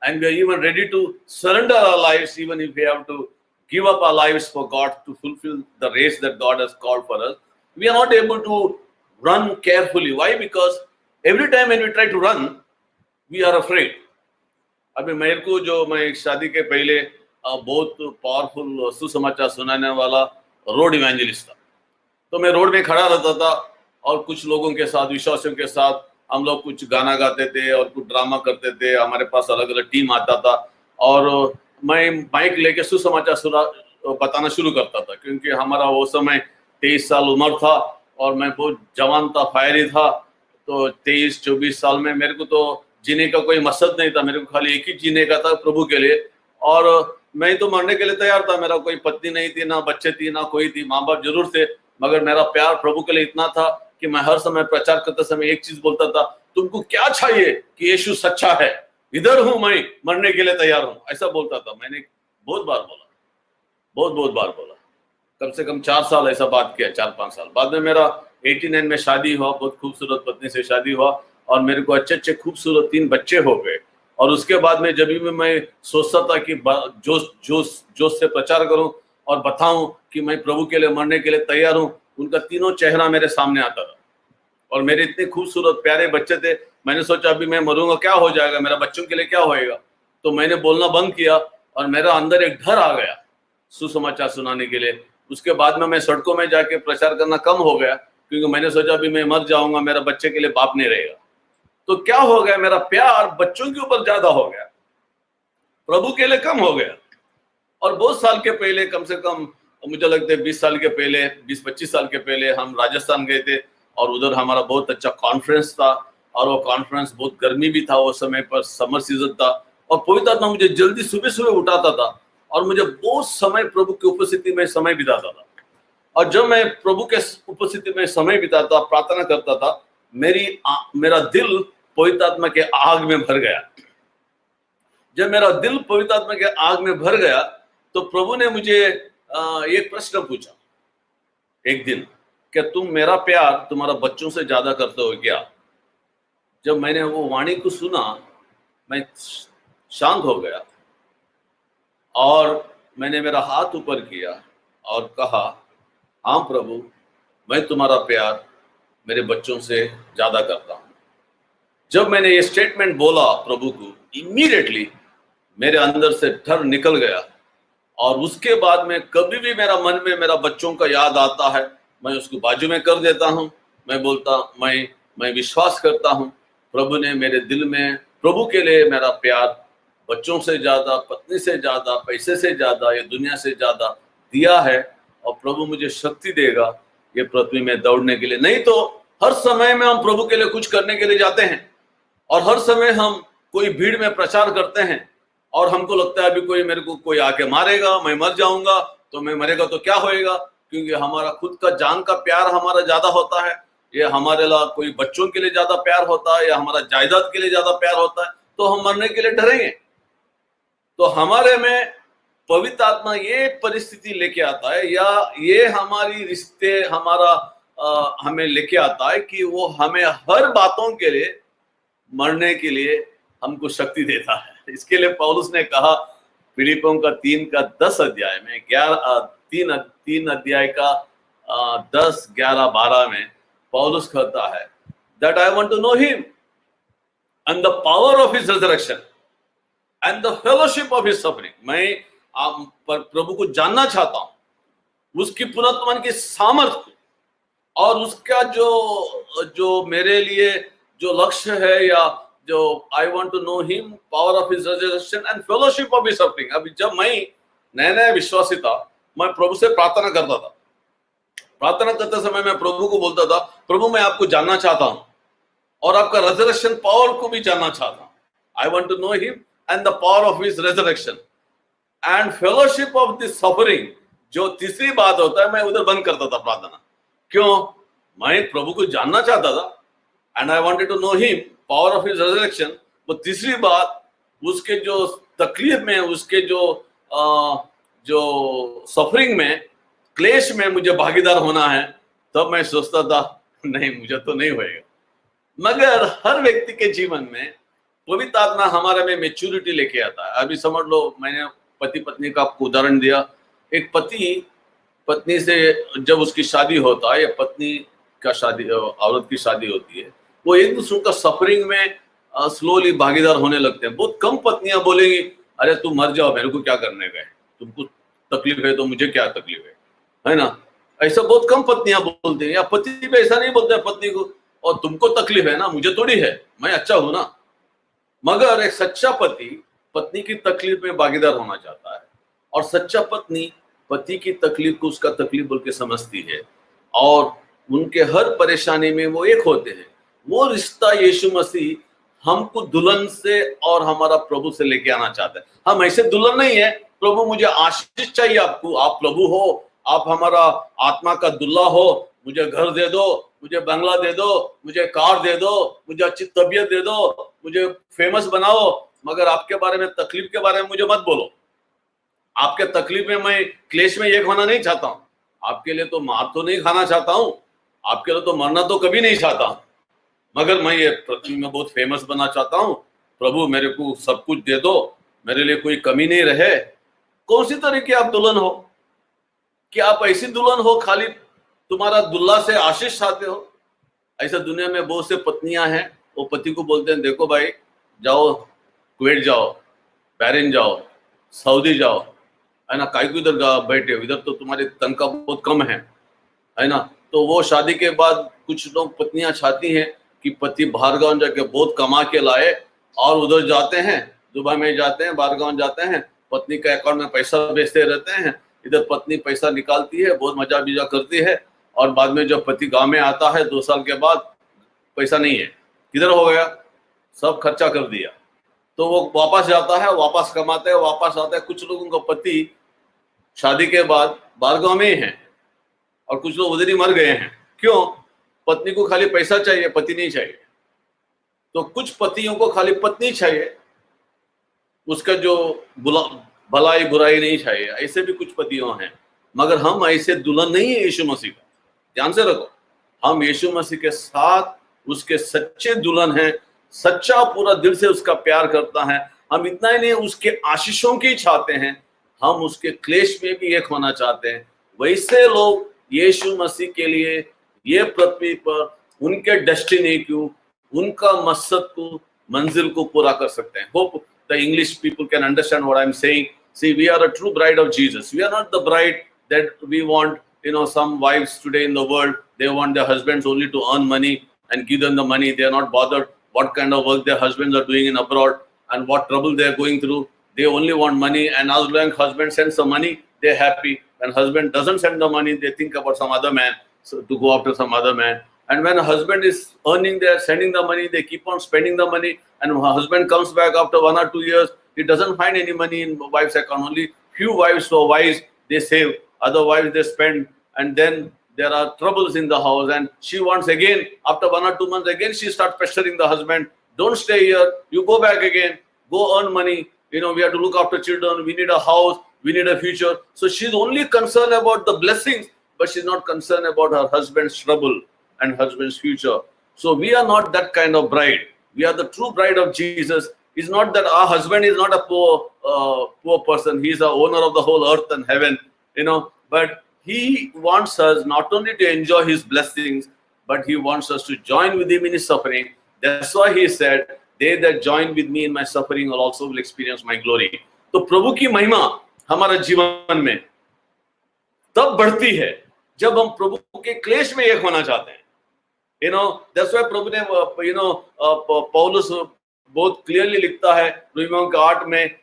Speaker 3: and we are even ready to surrender our lives, even if we have to give up our lives for God to fulfill the race that God has called for us. We are not able to run carefully. Why? Because every time when we try to run, we are afraid. अभी मेरे को जो मैं शादी के पहले बहुत powerful सुसमाचार सुनाने वाला रोड इवेंजलिस्ट था, तो मैं रोड में खड़ा रहता था और कुछ लोगों के साथ, विश्वासियों के साथ हम लोग कुछ गाना गाते थे और कुछ ड्रामा करते थे। हमारे पास अलग अलग टीम आता था और मैं माइक लेके सुसमाचार बताना शुरू करता था, क्योंकि हमारा वो समय 23 साल उम्र था और मैं बहुत जवान था, फायरी था। तो 23-24 साल में मेरे को तो जीने का कोई मकसद नहीं था, मेरे को खाली एक ही जीने का था, प्रभु के लिए। और मैं तो मरने के लिए तैयार था। मेरा कोई पत्नी नहीं थी, ना बच्चे थी, ना कोई थी, माँ बाप जरूर थे, मगर मेरा प्यार प्रभु के लिए इतना था कि मैं हर समय प्रचार करते समय एक चीज बोलता था, तुमको क्या चाहिए कि यीशु सच्चा है, इधर हूं मैं, मरने के लिए तैयार हूं, ऐसा बोलता था। मैंने बहुत बार बोला, बहुत बार बोला, कम से कम 4 साल ऐसा बात किया, 4-5 साल। बाद में मेरा 89 में शादी हुआ, बहुत खूबसूरत पत्नी से शादी हुआ और मेरे को अच्छे खूबसूरत 3 बच्चे हो गए। और उसके बाद में जब भी मैं सोचता था कि जोश से प्रचार करूं और बताऊं कि मैं प्रभु के लिए मरने के लिए तैयार हूं, उनका तीनों चेहरा मेरे सामने आता था। और मेरे इतने खूबसूरत प्यारे बच्चे थे, मैंने सोचा अभी मैं मरूंगा, क्या हो जाएगा, मेरा बच्चों के लिए क्या होएगा। तो मैंने बोलना बंद किया और मेरा अंदर एक डर आ गया सुसमाचार सुनाने के लिए। उसके बाद में मैं सड़कों में जाके प्रचार करना कम हो गया, क्योंकि मैंने सोचा अभी मैं मर जाऊंगा, मेरा बच्चे के लिए बाप नहीं रहेगा। तो क्या हो गया, मेरा प्यार बच्चों के ऊपर ज्यादा हो गया, प्रभु के लिए कम हो गया। और बहुत साल के पहले, कम से कम मुझे लगता है 20 साल के पहले, 20-25 साल के पहले हम राजस्थान गए थे और उधर हमारा बहुत अच्छा कॉन्फ्रेंस था। और वो कॉन्फ्रेंस, बहुत गर्मी भी था उस समय पर, समर सीजन था। और पवित्र आत्मा मुझे जल्दी सुबह उठाता था और मुझे बहुत समय प्रभु की उपस्थिति में समय बिताता था। और जब मैं प्रभु के उपस्थिति में समय बिताता, प्रार्थना करता था, मेरा दिल पवित्र आत्मा के आग में भर गया। जब मेरा दिल पवित्र आत्मा के आग में भर गया तो प्रभु ने मुझे एक प्रश्न पूछा एक दिन, क्या तुम मेरा प्यार तुम्हारा बच्चों से ज्यादा करते हो क्या? जब मैंने वो वाणी को सुना, मैं शांत हो गया और मैंने मेरा हाथ ऊपर किया और कहा, हाँ प्रभु, मैं तुम्हारा प्यार मेरे बच्चों से ज्यादा करता हूं। जब मैंने ये स्टेटमेंट बोला प्रभु को, इमीडिएटली मेरे अंदर से डर निकल गया। और उसके बाद में कभी भी मेरा मन में मेरा बच्चों का याद आता है, मैं उसको बाजू में कर देता हूं। मैं बोलता, मैं विश्वास करता हूं प्रभु ने मेरे दिल में प्रभु के लिए मेरा प्यार बच्चों से ज्यादा, पत्नी से ज्यादा, पैसे से ज्यादा, ये दुनिया से ज्यादा दिया है। और प्रभु मुझे शक्ति देगा ये पृथ्वी में दौड़ने के लिए। नहीं तो हर समय में हम प्रभु के लिए कुछ करने के लिए जाते हैं और हर समय हम कोई भीड़ में प्रचार करते हैं और हमको लगता है अभी मेरे को कोई आके मारेगा, मैं मर जाऊंगा, तो मैं मरेगा तो क्या होएगा, क्योंकि हमारा खुद का जान का प्यार हमारा ज्यादा होता है, या हमारे लिए कोई बच्चों के लिए ज्यादा प्यार होता है, या हमारा जायदाद के लिए ज्यादा प्यार होता है, तो हम मरने के लिए डरेंगे। तो हमारे में पवित्र आत्मा ये परिस्थिति लेके आता है, या ये हमारी रिश्ते हमें लेके आता है कि वो हमें हर बातों के लिए मरने के लिए हमको शक्ति देता है। इसके लिए पौलुस ने कहा फिलिपियों का 3:10 अध्याय में, 3 अध्याय का 10, 11, 12 में पौलुस कहता है, that I want to know him and the power of his resurrection and the fellowship of his suffering। मैं प्रभु को जानना चाहता हूं, उसकी पुनरुत्थान की सामर्थ को, और उसका जो मेरे लिए जो लक्ष्य है, या जो I want to know him, power of his resurrection and fellowship of his suffering। अभी जब मैं नया विश्वासी था, मैं प्रभु से प्रार्थना करता था। प्रार्थना करते समय मैं प्रभु को बोलता था, प्रभु मैं आपको जानना चाहता हूं और आपका रेजरेक्शन पावर को भी जानना चाहता हूं। I want to know him and the power of his resurrection and fellowship of this suffering। जो तीसरी बात होता है, मैं उधर बंद करता था प्रार्थना। क्यों? मैं प्रभु को जानना चाहता था and I wanted to know him, power of his resurrection। वो तीसरी बात, उसके जो तकलीफ में, उसके जो सफरिंग में, क्लेश में मुझे भागीदार होना है, तब मैं सोचता था नहीं, मुझे तो नहीं होएगा। मगर हर व्यक्ति के जीवन में पवित्र आत्मा हमारे में मेच्योरिटी लेके आता है। अभी समझ लो, मैंने पति पत्नी का आपको उदाहरण दिया। एक पति पत्नी से जब उसकी शादी होता है या पत्नी का शादी, औरत की शादी होती है, वो एक दूसरे का सफरिंग में स्लोली भागीदार होने लगते हैं। बहुत कम पत्नियां बोलेंगी अरे तुम मर जाओ, मेरे को क्या करने गए, तुमको तकलीफ है तो मुझे क्या तकलीफ है ना। ऐसा बहुत कम पत्नियां बोलती हैं, या पति भी ऐसा नहीं बोलते हैं पत्नी को, और तुमको तकलीफ है ना, मुझे थोड़ी है, मैं अच्छा हूं ना। मगर एक सच्चा पति पत्नी की तकलीफ में भागीदार होना चाहता है, और सच्चा पत्नी पति की तकलीफ को उसका तकलीफ बोल के समझती है, और उनके हर परेशानी में वो एक होते हैं। वो रिश्ता यीशु मसीह हमको दुल्हन से और हमारा प्रभु से लेके आना चाहता है। हम ऐसे दुल्हन नहीं है, प्रभु मुझे आशीष चाहिए, आपको, आप प्रभु हो, आप हमारा आत्मा का दुल्हा हो, मुझे घर दे दो, मुझे बंगला दे दो, मुझे कार दे दो, मुझे अच्छी तबीयत दे दो, मुझे फेमस बनाओ, मगर आपके बारे में, तकलीफ के बारे में मुझे मत बोलो। आपके तकलीफ में मैं क्लेश में एक होना नहीं चाहता हूं। आपके लिए तो मार तो नहीं खाना चाहता हूं, आपके लिए तो मरना तो कभी नहीं चाहता हूं, मगर मैं ये पृथ्वी में बहुत फेमस बनना चाहता हूं। प्रभु मेरे को सब कुछ दे दो, मेरे लिए कोई कमी नहीं रहे। कौन सी तरह की आप दुल्हन हो? कि आप ऐसी दुल्हन हो खाली तुम्हारा दुल्हा से आशीष चाहते हो? ऐसा दुनिया में बहुत से पत्नियां हैं, वो पति को बोलते हैं देखो भाई, जाओ कुवैत जाओ, बहरीन जाओ, सऊदी जाओ, है ना, काहे को इधर बैठे हो, इधर तो तुम्हारी तनख्वाह बहुत कम है ना। तो वो शादी के बाद कुछ लोग पत्नियां चाहती हैं कि पति बाहर गांव जाके बहुत कमा के लाए, और उधर जाते हैं, दुबई में जाते हैं, बाहर गांव जाते हैं, पत्नी के अकाउंट में पैसा भेजते रहते हैं, इधर पत्नी पैसा निकालती है, बहुत मजा बीजा करती है, और बाद में जब पति गांव में आता है 2 साल के बाद, पैसा नहीं है, किधर हो गया, सब खर्चा कर दिया। तो वो वापस जाता है, वापस कमाते हैं, वापस आता है। कुछ लोगों का पति शादी के बाद बाहर गांव में ही है, और कुछ लोग उधर ही मर गए हैं। क्यों? पत्नी को खाली पैसा चाहिए, पति नहीं चाहिए। तो कुछ पतियों को खाली पत्नी चाहिए, उसका जो भलाई बुराई नहीं चाहिए। ऐसे भी कुछ पतियों हैं, मगर हम ऐसे दुल्हन नहीं है यीशु मसीह का, ध्यान से रखो। हम यीशु मसीह के साथ उसके सच्चे दुल्हन हैं, सच्चा पूरा दिल से उसका प्यार करता है। हम इतना ही नहीं, उसके आशीषों की चाहते हैं, हम उसके क्लेश में भी एक होना चाहते हैं। वैसे लोग यीशु मसीह के लिए ये पृथ्वी पर उनके डेस्टिनी को, उनका मकसद को, मंजिल को पूरा कर सकते हैं। Hope the English people can understand what I'm saying. See, we are a true bride of Jesus. We are not the bride that we want, some wives today in the world, they want their husbands only to earn money and give them the money. They are not bothered what kind of work their husbands are doing in abroad and what trouble they are going through. They only want money, and as long as husband sends the money, they're happy. When husband doesn't send the money, they think about some other man, so to go after some other man. And when a husband is earning there, sending the money, they keep on spending the money. And when a husband comes back after 1 or 2 years, he doesn't find any money in wife's account. Only few wives who are wise, they save. Other wives, they spend. And then there are troubles in the house. And she wants again, after 1 or 2 months, again she starts pressuring the husband. Don't stay here. You go back again. Go earn money. We have to look after children. We need a house. We need a future. So she's only concerned about the blessings, but she's not concerned about her husband's trouble and husband's future. So we are not that kind of bride. We are the true bride of Jesus. It's not that our husband is not a poor person. He is the owner of the whole earth and heaven, but he wants us not only to enjoy his blessings, but he wants us to join with him in his suffering. That's why he said, they that join with me in my suffering will also will experience my glory. तो प्रभु की महिमा हमारे जीवन में तब बढ़ती है जब हम प्रभु के क्लेश में एक होना चाहते हैं। That's why प्रभु ने पौलुस बहुत क्लियरली लिखता है रोमियों के 8 में,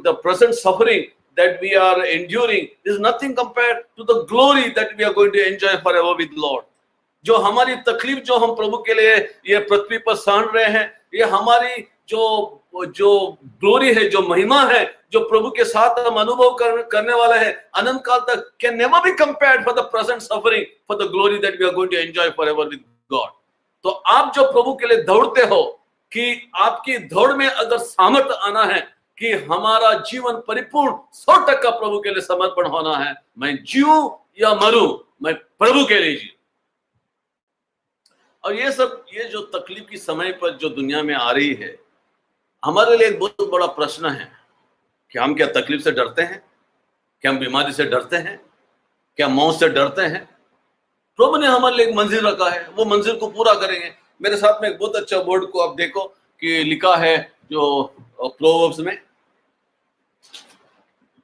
Speaker 3: the present suffering that we are enduring is nothing compared to the glory that we are going to enjoy forever with Lord. जो हमारी तकलीफ जो हम प्रभु के लिए ये पृथ्वी पर सहन रहे हैं, ये हमारी जो ग्लोरी है, जो महिमा है, जो प्रभु के साथ हम अनुभव करने वाले हैं अनंत काल तक, can never be compared for the present suffering for the glory that we are going to enjoy forever with God. तो आप जो प्रभु के लिए दौड़ते हो, कि आपकी दौड़ में अगर सामर्थ्य आना है कि हमारा जीवन परिपूर्ण 100% प्रभु के लिए समर्पण होना है, मैं जीऊं या मरूं, मैं प्रभु के लिए जीऊं। और ये जो तकलीफ की समय पर जो दुनिया में आ रही है, हमारे लिए एक बहुत बड़ा प्रश्न है कि हम क्या तकलीफ से डरते हैं, क्या हम बीमारी से डरते हैं, क्या मौत से डरते हैं? प्रभु ने हमारे लिए एक मंजिल रखा है, वो मंजिल को पूरा करेंगे। मेरे साथ में एक बहुत अच्छा वर्ड को आप देखो कि लिखा है जो प्रोवर्ब्स में,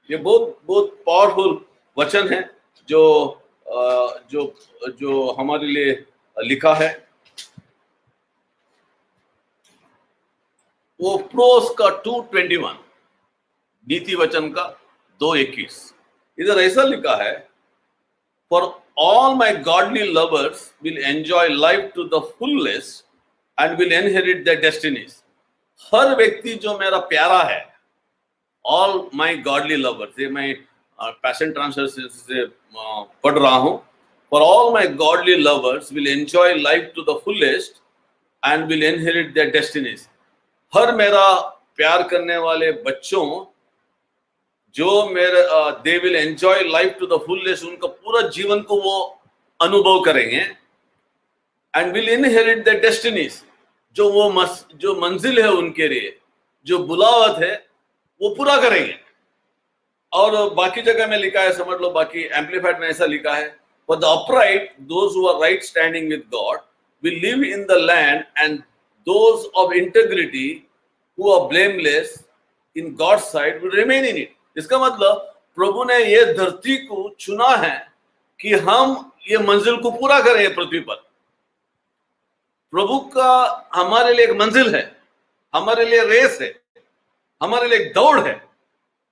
Speaker 3: ये बहुत बहुत पावरफुल वचन है जो जो जो हमारे लिए लिखा है। वो प्रोस का 2:21, नीति वचन का 2:21, इधर ऐसा लिखा है, For all my godly lovers will enjoy life to the fullest and will inherit their destinies. हर व्यक्ति जो मेरा प्यारा है, all my godly lovers, ये मैं पैशन ट्रांसलेशन से पढ़ रहा हूँ। For all my godly lovers will enjoy life to the fullest and will inherit their destinies. हर मेरा प्यार करने वाले बच्चों जो मेरे they will enjoy life to the fullest, उनका पूरा जीवन को वो अनुभव करेंगे। And will inherit the destinies, जो मंजिल है उनके लिए, जो बुलावत है, वो पूरा करेंगे। और बाकी जगह में लिखा है, समझ लो, बाकी एम्पलीफाइड में ऐसा लिखा है, for the upright those who are right standing with God will live in the land and those of integrity who are blameless in God's sight will remain in it. इसका मतलब प्रभु ने ये धरती को चुना है कि हम ये मंजिल को पूरा करें पृथ्वी पर। प्रभु का हमारे लिए एक मंजिल है, हमारे लिए रेस है, हमारे लिए एक दौड़ है,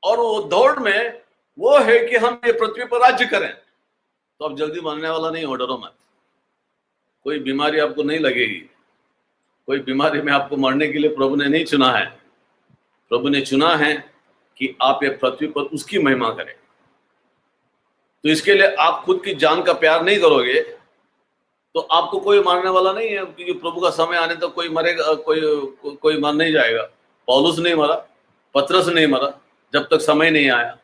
Speaker 3: और वो दौड़ में वो है कि हम ये पृथ्वी पर राज्य करें। तो अब जल्दी मरने वाला नहीं हो, डरो मत। कोई बीमारी आपको नहीं लगेगी, कोई बीमारी में आपको मरने के लिए प्रभु ने नहीं चुना है। प्रभु ने चुना है कि आप ये पृथ्वी पर उसकी महिमा करें। तो इसके लिए आप खुद की जान का प्यार नहीं करोगे तो आपको कोई मारने वाला नहीं है, क्योंकि प्रभु का समय आने तक कोई मरेगा, कोई मर नहीं जाएगा। पौलुस नहीं मरा, पतरस नहीं मरा, जब तक समय नहीं आया।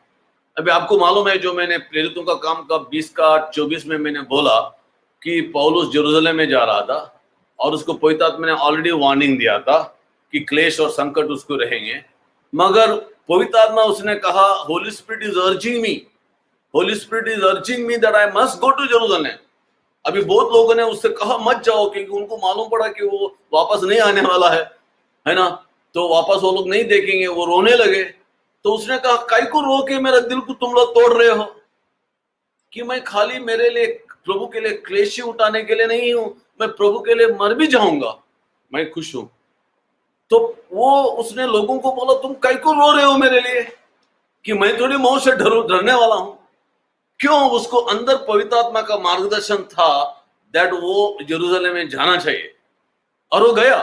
Speaker 3: अभी आपको मालूम है, जो मैंने प्रेरितों का काम का 20:24 में मैंने बोला कि पौलुस यरूशलेम में जा रहा था और उसको पवित्र आत्मा ने ऑलरेडी वार्निंग दिया था कि क्लेश और संकट उसको रहेंगे, मगर पवित्र आत्मा उसने कहा, Holy Spirit is urging me, Holy Spirit is urging me that I must go to Jerusalem. अभी बहुत लोगों ने उससे कहा मत जाओ, क्योंकि उनको मालूम पड़ा कि वो वापस नहीं आने वाला है ना, तो वापस वो लोग नहीं देखेंगे, वो रोने लगे। तो उसने कहा, काई को रो के मेरा दिल को तुम लोग तोड़ रहे हो, कि मैं खाली मेरे लिए प्रभु के लिए क्लेश उठाने के लिए नहीं हूं, मैं प्रभु के लिए मर भी जाऊंगा, मैं खुश हूं। तो वो उसने लोगों को बोला, तुम काई को रो रहे हो मेरे लिए, कि मैं थोड़ी मौत से डरने वाला हूं। क्यों? उसको अंदर पवित्र आत्मा का मार्गदर्शन था दैट वो यरूशलेम में जाना चाहिए, और वो गया।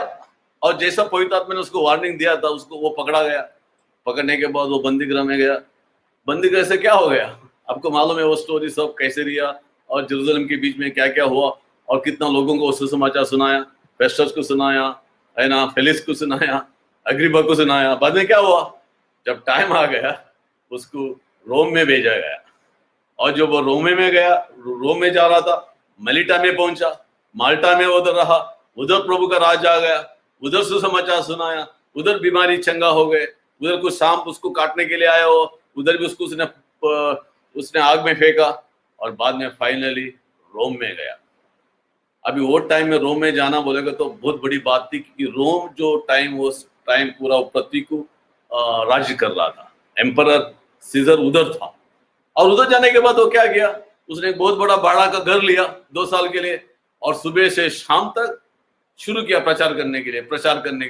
Speaker 3: और जैसा पवित्र आत्मा ने उसको वार्निंग दिया था, उसको वो पकड़ा गया। पकड़ने के बाद वो बंदीगृह में गया। बंदीगृह से क्या हो गया आपको मालूम है, वो स्टोरी सब कैसे रिया और यरूशलेम के बीच में क्या क्या हुआ, और कितना लोगों को सुसमाचार सुनाया, फेस्टस को सुनाया, है ना, फेलिक्स को सुनाया, अग्रिप्पा को सुनाया। बाद में क्या हुआ, जब टाइम आ गया उसको रोम में भेजा गया, और जब वो रोम में गया, रोम में जा रहा था, मलिटा में पहुंचा, माल्टा में उधर रहा, उधर प्रभु का राज आ गया, उधर सुसमाचार सुनाया, उधर बीमारी चंगा हो गए, उधर कुछ सांप उसको काटने के लिए आया हो, उधर भी उसको उसने आग में फेंका, और बाद में फाइनली रोम में गया। अभी वो टाइम में रोम में जाना बोलेगा तो बहुत बड़ी बात थी, क्योंकि रोम जो टाइम, उस टाइम पूरा पृथ्वी को राज्य कर रहा था, एम्परर सीजर उधर था। और उधर जाने के बाद वो क्या किया, उसने एक बहुत बड़ा भाड़ा का घर लिया 2 साल के लिए, और सुबह से शाम तक शुरू किया प्रचार करने के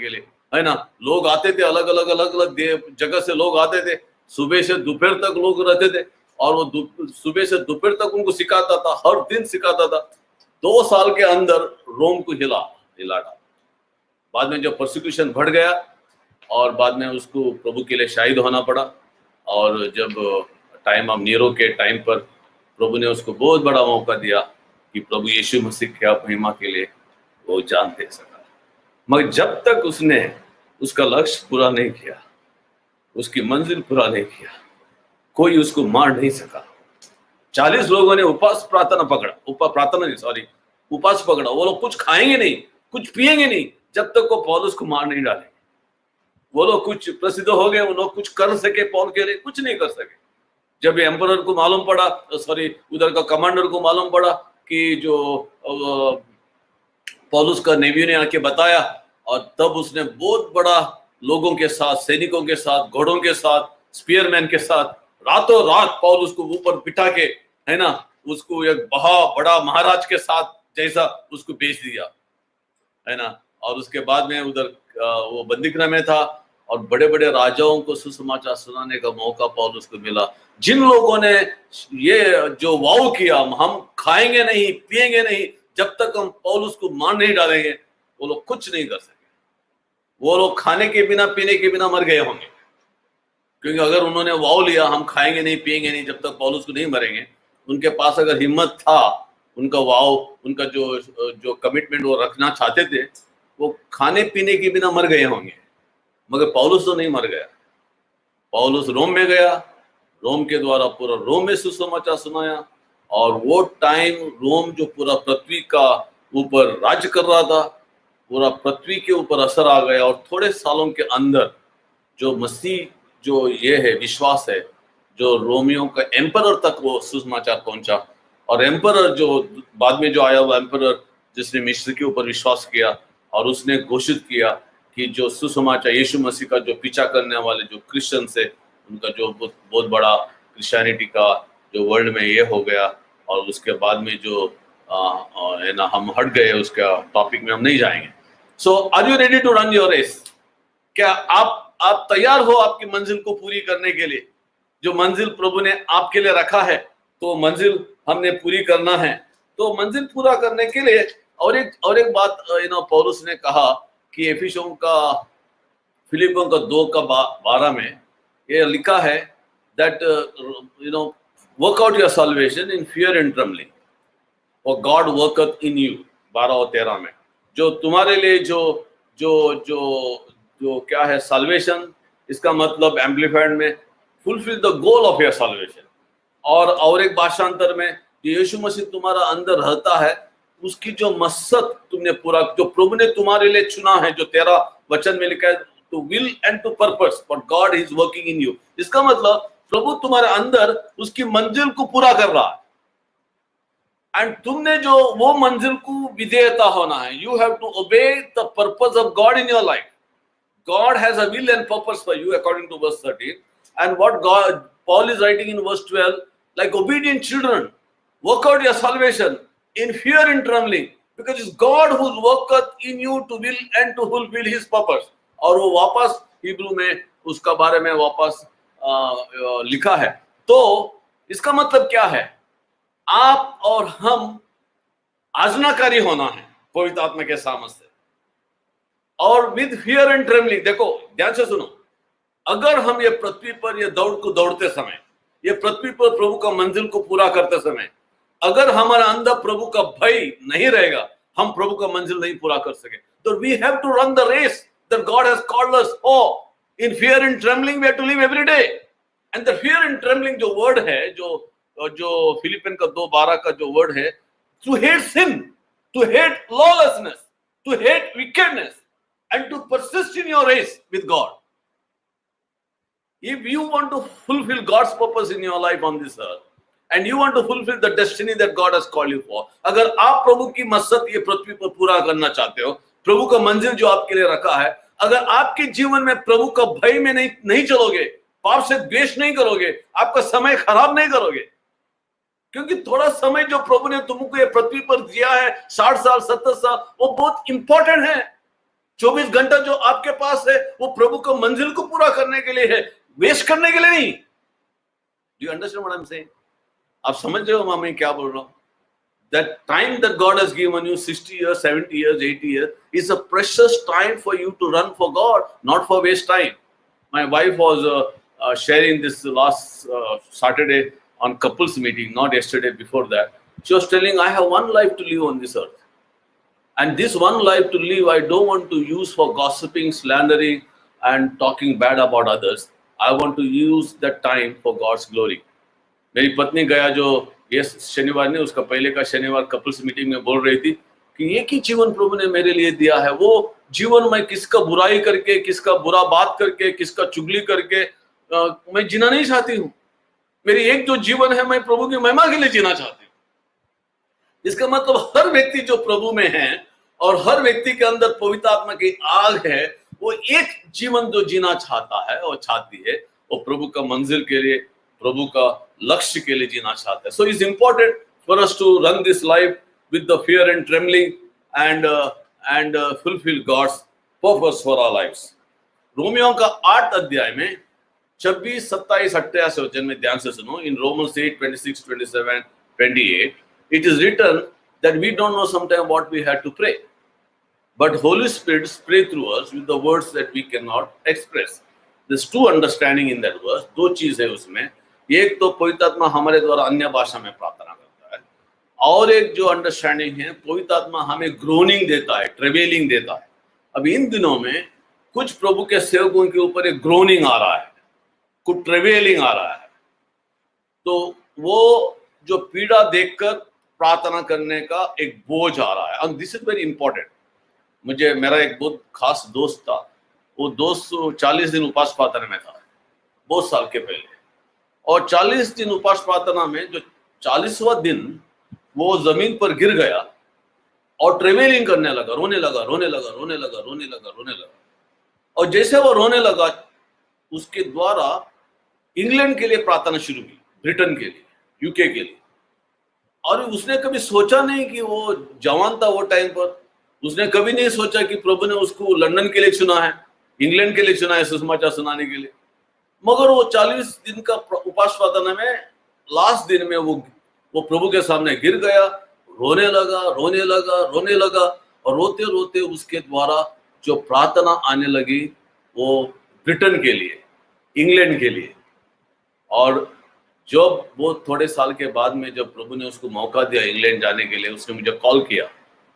Speaker 3: लिए, है ना। लोग आते थे, अलग अलग जगह से लोग आते थे, सुबह से दोपहर तक लोग रहते थे, और वो सुबह से दोपहर तक उनको सिखाता था, हर दिन सिखाता था। 2 साल के अंदर रोम को हिला डाला। बाद में जब प्रोसिक्यूशन बढ़ गया, और बाद में उसको प्रभु के लिए शहीद होना पड़ा, और जब टाइम ऑफ नीरो के टाइम पर प्रभु ने उसको बहुत बड़ा मौका दिया कि प्रभु यीशु मसीह की महिमा के लिए वो जान दे सका। मगर जब तक उसने उसका लक्ष्य पूरा नहीं किया, उसकी मंजिल पूरा नहीं किया, कोई उसको मार नहीं सका। 40 लोगों ने उपास प्रार्थना पकड़ा। वो लोग कुछ खाएंगे नहीं, कुछ पिएंगे नहीं, जब तक वो पौलुस को मार नहीं डालेंगे। वो लोग कुछ प्रसिद्ध हो गए, वो लोग कुछ कर सके पॉल के लिए? कुछ नहीं कर सके। जब एम्परर को मालूम पड़ा, सॉरी उधर का कमांडर को मालूम पड़ा कि जो पौलुस का नेवियो ने आके बताया, और तब उसने बहुत बड़ा लोगों के साथ, सैनिकों के साथ, घोड़ों के साथ, स्पीयरमैन के साथ रातों रात पौलुस को ऊपर बिठा के, है ना, उसको एक बहुत बड़ा महाराज के साथ जैसा उसको भेज दिया, है ना। और उसके बाद में उधर वो बंदीखाना में था, और बड़े बड़े राजाओं को सुसमाचार सुनाने का मौका पौलुस को मिला। जिन लोगों ने ये जो वाव किया, हम खाएंगे नहीं पिएंगे नहीं जब तक हम पौलुस को मार नहीं डालेंगे, वो लोग कुछ नहीं कर सके। वो लोग खाने के बिना पीने के बिना मर गए होंगे, क्योंकि अगर उन्होंने वाव लिया हम खाएंगे नहीं पिएंगे नहीं जब तक पौलुस को नहीं मरेंगे, उनके पास अगर हिम्मत था, उनका वाव, उनका जो कमिटमेंट वो रखना चाहते थे, वो खाने पीने के बिना मर गए होंगे। मगर पौलुस तो नहीं मर गया। पौलुस रोम में गया, रोम के द्वारा पूरा रोम में सुसमाचार सुनाया, और वो टाइम रोम जो पूरा पृथ्वी का ऊपर राज्य कर रहा था, पूरा पृथ्वी के ऊपर असर आ गया। और थोड़े सालों के अंदर जो मसीह जो ये है विश्वास है, जो रोमियो का एम्परर तक वो सुसमाचार पहुंचा। और एम्परर जो बाद में जो आया, वो एम्परर जिसने मिस्र के ऊपर विश्वास किया, और उसने घोषित किया कि जो सुसमाचार यीशु मसीह का जो पीछा करने वाले जो क्रिश्चियंस है, उनका जो बहुत बड़ा क्रिश्चियनिटी का जो वर्ल्ड में ये हो गया। और उसके बाद में जो है ना, हम हट गए, उसका टॉपिक में हम नहीं जाएंगे। So are you ready to run your race? क्या आप तैयार हो आपकी मंजिल को पूरी करने के लिए? जो मंजिल प्रभु ने आपके लिए रखा है, तो मंजिल हमने पूरी करना है। तो मंजिल पूरा करने के लिए और एक बात पौलुस ने कहा कि एफिसियों का, फिलिपियों का 2:12 में ये लिखा है that work out your salvation in fear and trembling, for God worketh in you, 12 और 13 में। जो तुम्हारे लिए जो क्या है साल्वेशन, इसका मतलब एम्पलीफाइड में fulfil the goal of your salvation. और एक भाषांतर में यीशु मसीह तुम्हारा अंदर रहता है, उसकी जो मकसद तुमने पूरा, जो प्रभु ने तुम्हारे लिए चुना है, जो 13 वचन में लिखा है, to will and to purpose but God is working in you. इसका मतलब प्रभु तुम्हारे अंदर उसकी मंजिल को पूरा कर रहा है, एंड तुमने जो वो मंजिल को विधेयता होना है। You have to obey the purpose of God in your life. God has a will and purpose for you, according to verse 13. And what Paul is writing in verse 12, like obedient children, work out your salvation in fear and trembling, because it's God who worketh in you to will and to fulfill his purpose. और वो वापस Hebrew में उसका बारे में वापस लिखा है। तो इसका मतलब क्या है? आप और हम आज्ञाकारी होना है पवित्र आत्मा के सामने से, और विद फियर एंड ट्रेमलिंग। देखो ध्यान से सुनो, अगर हम ये पृथ्वी पर ये दौड़ को दौड़ते समय, ये पृथ्वी पर प्रभु का मंजिल को पूरा करते समय, अगर हमारा अंदर प्रभु का भय नहीं रहेगा, हम प्रभु का मंजिल नहीं पूरा कर सके। तो we have to run the race that God has called us for. In fear and trembling we have to live every day. And the fear and trembling जो वर्ड है, जो फिलिपियन का 2:12 का जो वर्ड है, to hate sin, to hate lawlessness, to hate wickedness, and to persist in your race with God. If you want to fulfill God's purpose in your life on this earth, and you want to fulfill the destiny that God has called you for, अगर आप प्रभु की मकसद ये पृथ्वी पर पूरा करना चाहते हो, प्रभु का मंजिल जो आपके लिए रखा है, अगर आपके जीवन में प्रभु का भय में नहीं चलोगे, पाप से द्वेष नहीं करोगे, आपका समय खराब नहीं करोगे, क्योंकि थोड़ा समय जो प्रभु ने तुमको ये पृथ्वी पर दिया है, 60 साल 70 साल, वो बहुत इंपॉर्टेंट है। 24 घंटा जो आपके पास है, वो प्रभु को मंजिल को पूरा करने के लिए है, वेस्ट करने के लिए नहीं। Do you understand what I am saying? आप समझ रहे हो मैं क्या बोल रहा हूं? That time that God has given you, 60 years, 70 years, 80 years, is a precious time for you to run for God, not for waste time. My wife was sharing this last Saturday on couples meeting, not yesterday, before that. She was telling, I have one life to live on this earth. And this one life to live, I don't want to use for gossiping, slandering, and talking bad about others. I want to use that time for God's glory. मेरी पत्नी गया जो ये शनिवार ने, उसका पहले का शनिवार कपल्स मीटिंग में बोल रही थी कि एक ही जीवन प्रभु ने मेरे लिए दिया है। वो जीवन मैं किसका बुराई करके, किसका बुरा बात करके, किसका चुगली करके मैं जीना नहीं चाहती हूँ। मेरी एक जो जीवन है मैं प्रभु की महिमा के लिए जीना चाहती हूँ। इसका मतलब हर व्यक्ति जो प्रभु में है और हर व्यक्ति के अंदर पवित्र आत्मा की आग है, वो एक जीवन जो जीना चाहता है और चाहती है, वो प्रभु का मंजिल के लिए, प्रभु का लक्ष्य के लिए जीना चाहता है। So it's important for us to run this life with the fear and trembling and fulfil God's purpose for our lives. Romiyo का 8 अध्याय में 26, 27, 28 वचन में ध्यान से सुनो। इन Romans 8, 26, 27, 28 it is written that we don't know sometimes what we had to pray, but Holy Spirit pray through us with the words that we cannot express. There's two understanding in that verse. दो चीज है उसमें। एक तो पवित्र आत्मा हमारे द्वारा अन्य भाषा में प्रार्थना करता है, और एक जो अंडरस्टैंडिंग है, पवित्र आत्मा हमें ग्रोनिंग देता है, ट्रेवलिंग देता है। अब इन दिनों में कुछ प्रभु के सेवकों के ऊपर एक ग्रोनिंग आ रहा है, कुछ ट्रेवलिंग आ रहा है। तो वो जो पीड़ा देखकर प्रार्थना करने का एक बोझ आ रहा है। And this is very important. मुझे मेरा एक बहुत खास दोस्त था, वो दोस्त 40 दिन उपवास प्रार्थना में था बहुत साल के पहले, और 40 दिन उपवास प्रार्थना में जो 40वां दिन वो जमीन पर गिर गया और ट्रेवलिंग करने लगा, रोने लगा, रोने लगा, रोने लगा, रोने लगा, रोने लगा। और जैसे वो रोने लगा, उसके द्वारा इंग्लैंड के लिए प्रार्थना शुरू की, ब्रिटेन के लिए, यूके के लिए। और उसने कभी सोचा नहीं कि वो जवान था वो टाइम पर, उसने कभी नहीं सोचा कि प्रभु ने उसको लंदन के लिए चुना है, इंग्लैंड के लिए चुना है सुसमाचार सुनाने के लिए। मगर वो 40 दिन का उपवास प्रार्थना में लास्ट दिन में वो प्रभु के सामने गिर गया, रोने लगा, रोने लगा, रोने लगा, और रोते रोते उसके द्वारा जो प्रार्थना आने लगी वो ब्रिटेन के लिए, इंग्लैंड के लिए। और जब वो थोड़े साल के बाद में जब प्रभु ने उसको मौका दिया इंग्लैंड जाने के लिए, उसने मुझे कॉल किया।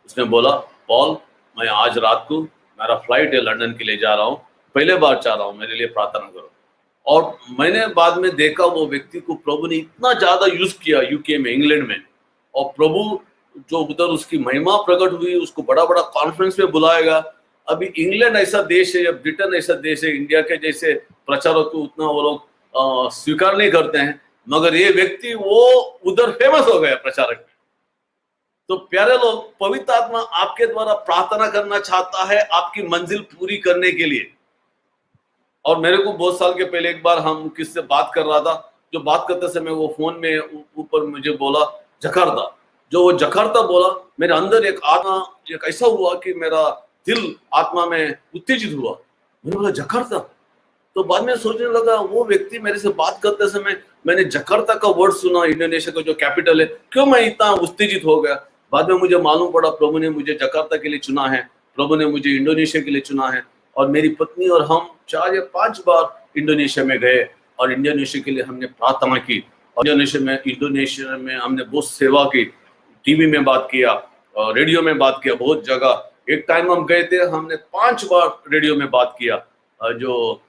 Speaker 3: उसने बोला, पॉल मैं आज रात को मेरा फ्लाइट है, लंदन के लिए जा रहा हूँ, पहले बार चाह रहा हूँ, मेरे लिए प्रार्थना करो। और मैंने बाद में देखा वो व्यक्ति को प्रभु ने इतना ज्यादा यूज किया यूके में, इंग्लैंड में, और प्रभु जो उधर उसकी महिमा प्रकट हुई, उसको बड़ा बड़ा कॉन्फ्रेंस में बुलाएगा। अभी इंग्लैंड ऐसा देश है या ब्रिटेन ऐसा देश है, इंडिया के जैसे प्रचारक को उतना वो लोग स्वीकार नहीं करते हैं, मगर ये व्यक्ति वो उधर फेमस हो गया प्रचारक में। तो प्यारे लोग, पवित्र आत्मा आपके द्वारा प्रार्थना करना चाहता है आपकी मंजिल पूरी करने के लिए। और मेरे को बहुत साल के पहले एक बार हम किससे बात कर रहा था, जो बात करते समय वो फोन में ऊपर मुझे बोला जकार्ता। जो वो जकार्ता बोला, मेरे अंदर एक आत्मा एक ऐसा हुआ कि मेरा दिल आत्मा में उत्तेजित हुआ। मैंने बोला जकार्ता। तो बाद में सोचने लगा, वो व्यक्ति मेरे से बात करते समय मैंने जकार्ता का वर्ड सुना, इंडोनेशिया का जो कैपिटल है, क्यों मैं इतना उत्तेजित हो गया। बाद में मुझे मालूम पड़ा प्रभु ने मुझे जकार्ता के लिए चुना है, प्रभु ने मुझे इंडोनेशिया के लिए चुना है। और मेरी पत्नी और हम 4 या 5 बार इंडोनेशिया में गए और इंडोनेशिया के लिए हमने प्रार्थना की। और इंडोनेशिया में हमने बहुत सेवा की, टीवी में बात किया, रेडियो में बात किया, बहुत जगह। एक टाइम हम गए थे, हमने 5 बार रेडियो में बात किया, जो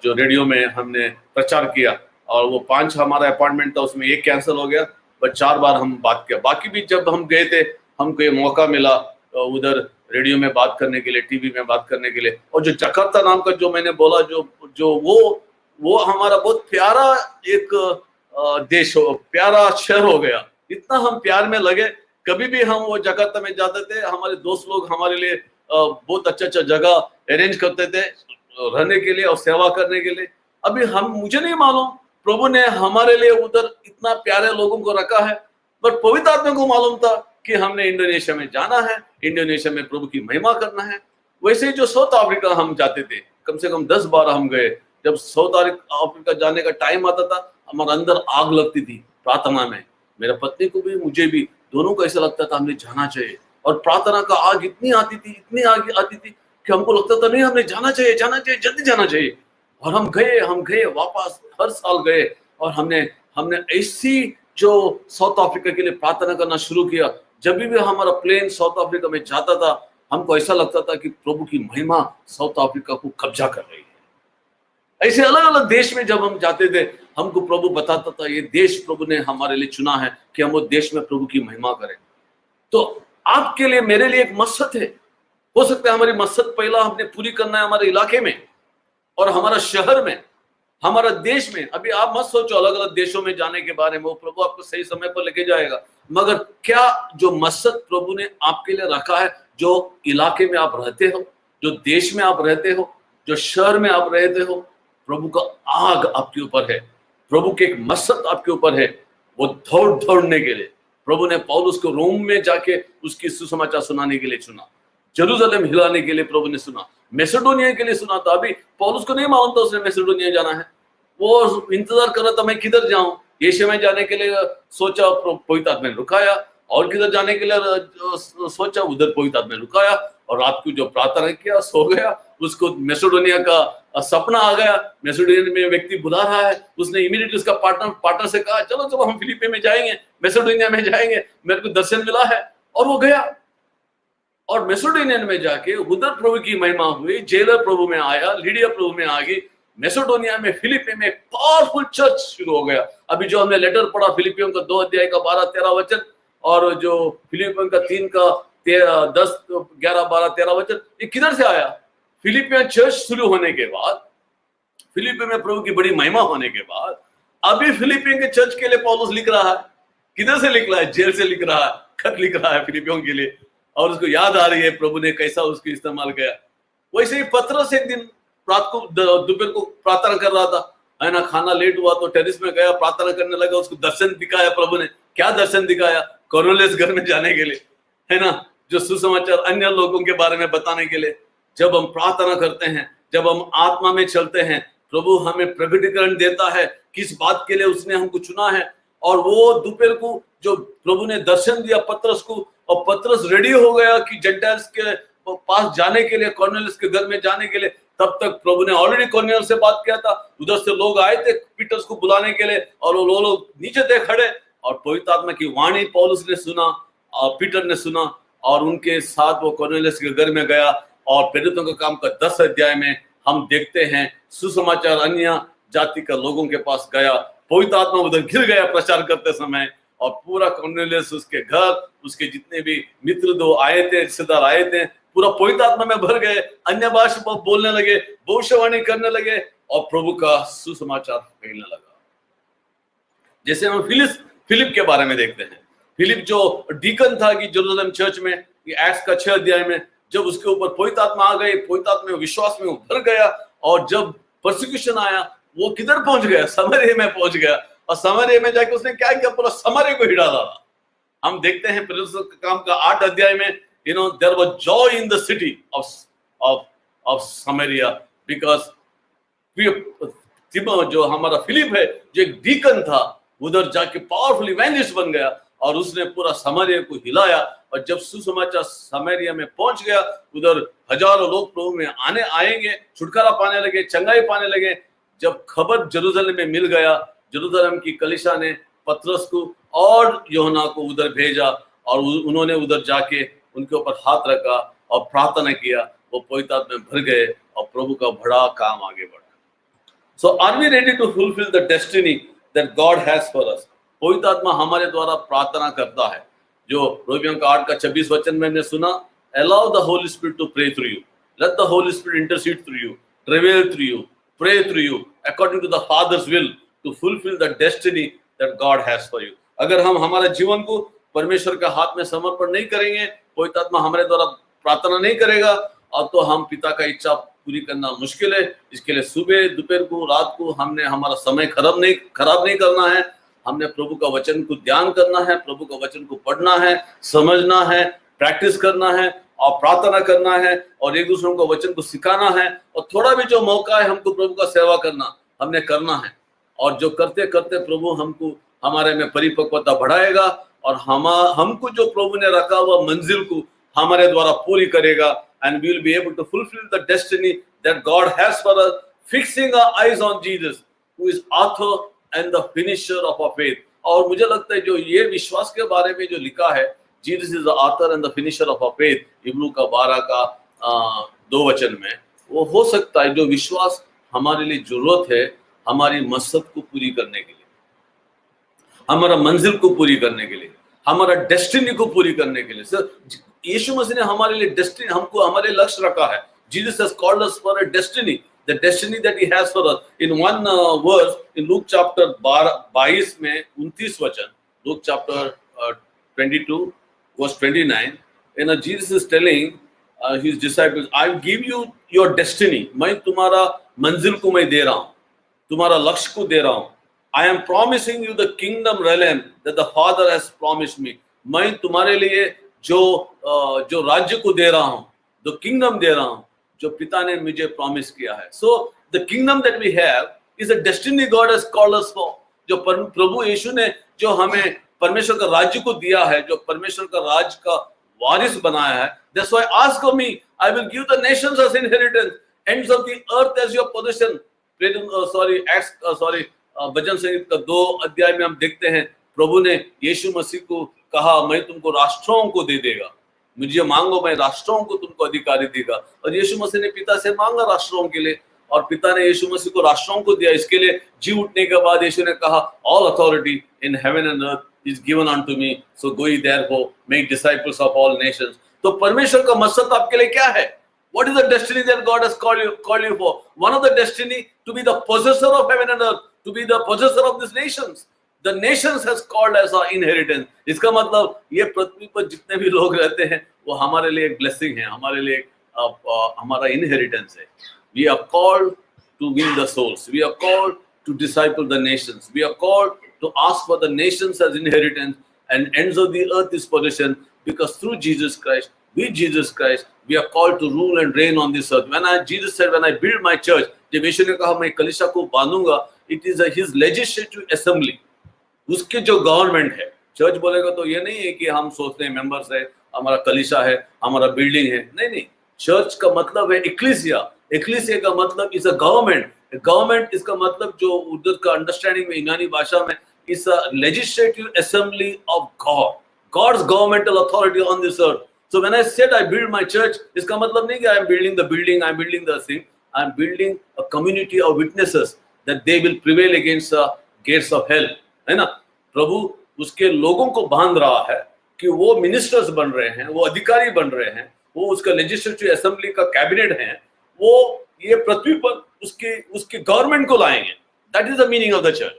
Speaker 3: रेडियो में हमने प्रचार किया। और वो 5 हमारा अपॉइंटमेंट था, उसमें 1 कैंसिल हो गया, पर 4 बार हम बात किया। बाकी भी जब हम गए थे, हमको ये मौका मिला उधर रेडियो में बात करने के लिए, टीवी में बात करने के लिए। और जो जकार्ता नाम का जो मैंने बोला, जो वो हमारा बहुत प्यारा एक देश हो, प्यारा शहर हो गया। इतना हम प्यार में लगे, कभी भी हम वो जकार्ता में जाते थे, हमारे दोस्त लोग हमारे लिए बहुत अच्छा जगह अरेंज करते थे रहने के लिए और सेवा करने के लिए। अभी मुझे नहीं मालूम प्रभु ने हमारे लिए उधर इतना प्यारे लोगों को रखा है, पर पवित्र आत्मा को मालूम था कि हमने इंडोनेशिया में जाना है, इंडोनेशिया में प्रभु की महिमा करना है। वैसे जो साउथ अफ्रीका हम जाते थे, कम से कम 10 बार हम गए। जब साउथ अफ्रीका जाने का टाइम आता था, हमारे अंदर आग लगती थी प्रार्थना में। मेरे पत्नी को भी, मुझे भी, दोनों को ऐसा लगता था हमें जाना चाहिए। और प्रार्थना का आग इतनी आती थी कि हमको लगता था नहीं, हमें जाना चाहिए, जल्दी जाना चाहिए। और हम गए वापस, हर साल गए। और हमने ऐसी जो साउथ अफ्रीका के लिए प्रार्थना करना शुरू किया। जब भी हमारा प्लेन साउथ अफ्रीका में जाता था, हमको ऐसा लगता था कि प्रभु की महिमा साउथ अफ्रीका को कब्जा कर रही है। ऐसे अलग अलग देश में जब हम जाते थे, हमको प्रभु बताता था ये देश प्रभु ने हमारे लिए चुना है कि हम वो देश में प्रभु की महिमा करें। तो आपके लिए मेरे लिए एक मकसद है। हो सकता है हमारी मकसद पहला हमने पूरी करना है हमारे इलाके में और हमारा शहर में, हमारा देश में। अभी आप मत सोचो अलग अलग देशों में जाने के बारे में, वो प्रभु आपको सही समय पर लेके जाएगा। मगर क्या जो मकसद प्रभु ने आपके लिए रखा है, जो इलाके में आप रहते हो, जो देश में आप रहते हो, जो शहर में आप रहते हो, प्रभु का आग आपके ऊपर है, प्रभु के एक मकसद आपके ऊपर है। वो दौड़ने के लिए प्रभु ने पौलुस को रोम में जाके उसकी सुसमाचार सुनाने के लिए चुना, जेरूशलेम हिलाने के लिए प्रभु ने सुना, मैसेडोनिया के लिए सुना था। अभी पौलुस को नहीं मालूम था उसने मैसेडोनिया जाना है, वो इंतजार कर रहा था मैं किधर जाऊं। एशिया में जाने के लिए सोचा, पवित्र आत्मा ने रुकाया, और किधर जाने के लिए सोचा, उधर पवित्र आत्मा ने रुकाया, और रात को जो प्रार्थना किया सो गया। उसको मैसेडोनिया का सपना आ गया, मैसेडोनिया में व्यक्ति बुला रहा है, उसने इमीडिएटली उसका पार्टनर से कहा चलो चलो हम फिलिपी में जाएंगे, मैसेडोनिया में जाएंगे, मेरे को दर्शन मिला है। और वो गया और मैसेडोनिया में जाके उधर प्रभु की महिमा हुई, जेलर प्रभु में आया, लीडिया प्रभु में आ गई। मैसेडोनिया में फिलिपी में पावरफुल चर्च शुरू हो गया। अभी जो हमने लेटर पढ़ा फिलिपियों का 2 अध्याय का 12-13 वचन, और जो फिलिपियों का 3 का 10, 11, 12, 13 वचन, ये किधर से आया? फिलिपिया चर्च शुरू होने के बाद, फिलिपी में प्रभु की बड़ी महिमा होने के बाद, अभी फिलिपियों के चर्च के लिए पौलुस लिख रहा है। किधर से लिख रहा है? जेल से लिख रहा है, खत लिख रहा है फिलिपियों के लिए, और उसको याद आ रही है प्रभु ने कैसा उसको इस्तेमाल किया। वैसे ही पतरस एक दिन रात को दोपहर को प्रार्थना कर रहा था, है ना, खाना लेट हुआ तो टेरिस में गया, प्रार्थना करने लगा। उसको दर्शन दिखाया प्रभु ने। क्या दर्शन दिखाया? कॉर्नेलियस घर में जाने के लिए, है ना, जो सुसमाचार अन्य लोगों के बारे में बताने के लिए। जब हम प्रार्थना करते हैं, जब हम आत्मा में चलते हैं, प्रभु हमें प्रकटीकरण देता है किस बात के लिए उसने हमको चुना है। और वो दोपहर को जो प्रभु ने दर्शन दिया पतरस को, और पतरस रेडी हो गया कि जेंटाइल्स के पास जाने के लिए, कॉर्नेलियस के घर में जाने के लिए। तब तक प्रभु ने ऑलरेडी कॉर्नेलियस से बात किया था, उधर से लोग आए थे पीटर्स को बुलाने के लिए, और वो लोग नीचे थे खड़े, और पवित्र आत्मा की वाणी पौलुस ने सुना और पीटर ने सुना, और उनके साथ वो कॉर्नेलियस के घर में गया। और प्रेरितों के काम का 10 अध्याय में हम देखते हैं सुसमाचार अन्य जाति के लोगों के पास गया, पवित्र आत्मा उधर घिर गया प्रचार करते समय, और पूरा कॉर्नेलियस, उसके घर, उसके जितने भी मित्र दो आए थे, रिश्तेदार आए थे, पूरा पवित्र आत्मा में भर गए, अन्य भाषा बोलने लगे, भविष्यवाणी करने लगे, और प्रभु का सुसमाचार फैलने लगा। जैसे हम फिलिप के बारे में देखते हैं। फिलिप जो डीकन था कि जेरूशलेम चर्च में, एक्ट्स का 6 अध्याय में, जब उसके ऊपर पवित्र आत्मा आ गई, पवित्र आत्मा में विश्वास में भर गया, और जब परसिक्यूशन आया वो किधर पहुंच गया? सामरिया में पहुंच गया। और सामरिया में जाके उसने क्या किया? पूरा सामरिया को हिला डाला। हम देखते हैं प्रेरितों के काम का 8 अध्याय में, there was joy in the city of Samaria because जो हमारा फिलिप है, जो एक डीकन था, उधर जाके पावरफुल इवेंजलिस्ट बन गया, और उसने पूरा सामरिया को हिलाया। और जब सुसमाचार सामरिया में पहुंच गया, उधर हजारों लोग प्रभु में आएंगे, छुटकारा पाने लगे, चंगाई पाने लगे। जब खबर जेरूशलेम में मिल गया, जेरूशलेम की कलीसिया ने पतरस को और यूहन्ना को उधर भेजा, और उन्होंने उधर जाके उनके ऊपर हाथ रखा और प्रार्थना किया। वो पवित्र आत्मा में भर गए, और प्रभु का बड़ा काम आगे बढ़ा। So are we ready to fulfil the destiny that God has for us? पवित्र आत्मा हमारे द्वारा प्रार्थना करता है। जो रोमियों का 8 का 26 वचन में हमने सुना, allow the Holy Spirit to pray through you, let the Holy Spirit intercede through you, travel through you, pray through you according to the Father's will to fulfil the destiny that God has for you. अगर हम हमारे जीवन को परमेश्वर के हाथ में समर्पण नहीं करेंगे, पवित्र आत्मा हमारे द्वारा प्रार्थना नहीं करेगा, और तो हम पिता का इच्छा पूरी करना मुश्किल है। इसके लिए सुबह, दोपहर को, रात को हमने हमारा समय खराब नहीं करना है। हमने प्रभु का वचन को ध्यान करना है, प्रभु का वचन को पढ़ना है, समझना है, प्रैक्टिस करना है, और प्रार्थना करना है, और एक दूसरों को वचन को सिखाना है। और थोड़ा भी जो मौका है हमको प्रभु का सेवा करना, हमने करना है। और जो करते करते प्रभु हमको हमारे में परिपक्वता बढ़ाएगा, और हमको जो प्रभु ने रखा हुआ मंजिल को हमारे द्वारा पूरी करेगा। And we will be able to fulfil the destiny that God has for us, fixing our eyes on Jesus who is author and the finisher of our faith. और मुझे लगता है जो ये विश्वास के बारे में जो लिखा है, Jesus is the author and the finisher of our faith, Hebrew का 12 का 2 वचन में, वो हो सकता है जो विश्वास हमारे लिए जरूरत है हमारी मकसद को पूरी करने के लिए, हमारा मंजिल को पूरी करने के लिए, हमारा डेस्टिनी को पूरी करने के लिए। सर, यीशु मसीह ने हमारे लिए डेस्टिनी, हमको हमारे लक्ष्य रखा है। Jesus has called us for a destiny, the destiny that he has for us. In one verse in Luke chapter 22 में 29 वचन, Luke chapter 22 verse 29, Jesus is telling his disciples, I will give you your destiny. मैं तुम्हारा मंजिल को मैं दे रहा हूँ, तुम्हारा लक्ष्य को दे रहा हूँ। I am promising you the kingdom realm that the Father has promised me. मैं तुम्हारे लिए जो राज्य को दे रहा हूँ, जो किंगडम दे रहा हूँ, जो पिता ने मुझे प्रॉमिस किया है। So the kingdom that we have is a destiny God has called us for. जो प्रभु यीशु ने जो हमें परमेश्वर का राज्य को दिया है, जो परमेश्वर का राज्य का वारिस बनाया है। That's why ask of me, I will give the nations as inheritance, ends of the earth as your possession. भजन संगीत का 2 अध्याय में हम देखते हैं प्रभु ने यीशु मसीह को कहा, मैं तुमको राष्ट्रों को दे देगा, मुझे मांगो मैं राष्ट्रों को तुमको अधिकारी देगा। और यीशु मसीह ने पिता से मांगा राष्ट्रों के लिए, और पिता ने यीशु मसीह को राष्ट्रों को दिया। इसके लिए जी उठने के बाद यीशु ने कहा, all authority in heaven and earth is given unto me, so go ye therefore make disciples of all nations। तो परमेश्वर का मकसद आपके लिए क्या है? What is the destiny that God has called you for? One of the destiny to be the possessor of heaven and earth, to be the possessor of these nations. The nations has called as our inheritance. इसका मतलब ये पृथ्वी पर जितने भी लोग रहते हैं वो हमारे लिए एक blessing है, हमारे लिए हमारा inheritance है। We are called to win the souls. We are called to disciple the nations. We are called to ask for the nations as inheritance, and ends of the earth is possession, because through Jesus Christ, with Jesus Christ, we are called to rule and reign on this earth. Jesus said, when I build my church, जब यीशु ने कहा मैं कलीसिया को बांधूंगा, it is his legislative assembly, उसके जो government है। Church बोलेगा तो ये नहीं है कि हम सोचते हैं मेंबर्स है, हमारा कलीसिया है, हमारा बिल्डिंग है, नहीं नहीं। चर्च का मतलब है इक्लेसिया। इक्लेसिया का मतलब इज अ गवर्नमेंट। गवर्नमेंट इसका मतलब जो उर्दू का अंडरस्टैंडिंग में यूनानी भाषा में is a legislative assembly of God, God's governmental authority on this earth. So when I said I build my church, इसका मतलब नहीं कि I am building the building, I am building the thing, I am building a community of witnesses that they will prevail against the gates of hell, है ना। प्रभु उसके लोगों को बांध रहा है कि वो मिनिस्टर्स बन रहे हैं, वो अधिकारी बन रहे हैं, वो उसका लेजिस्लेटिव असेंबली का कैबिनेट है, वो ये पृथ्वी पर उसके गवर्नमेंट को लाएंगे। That is the meaning of the church,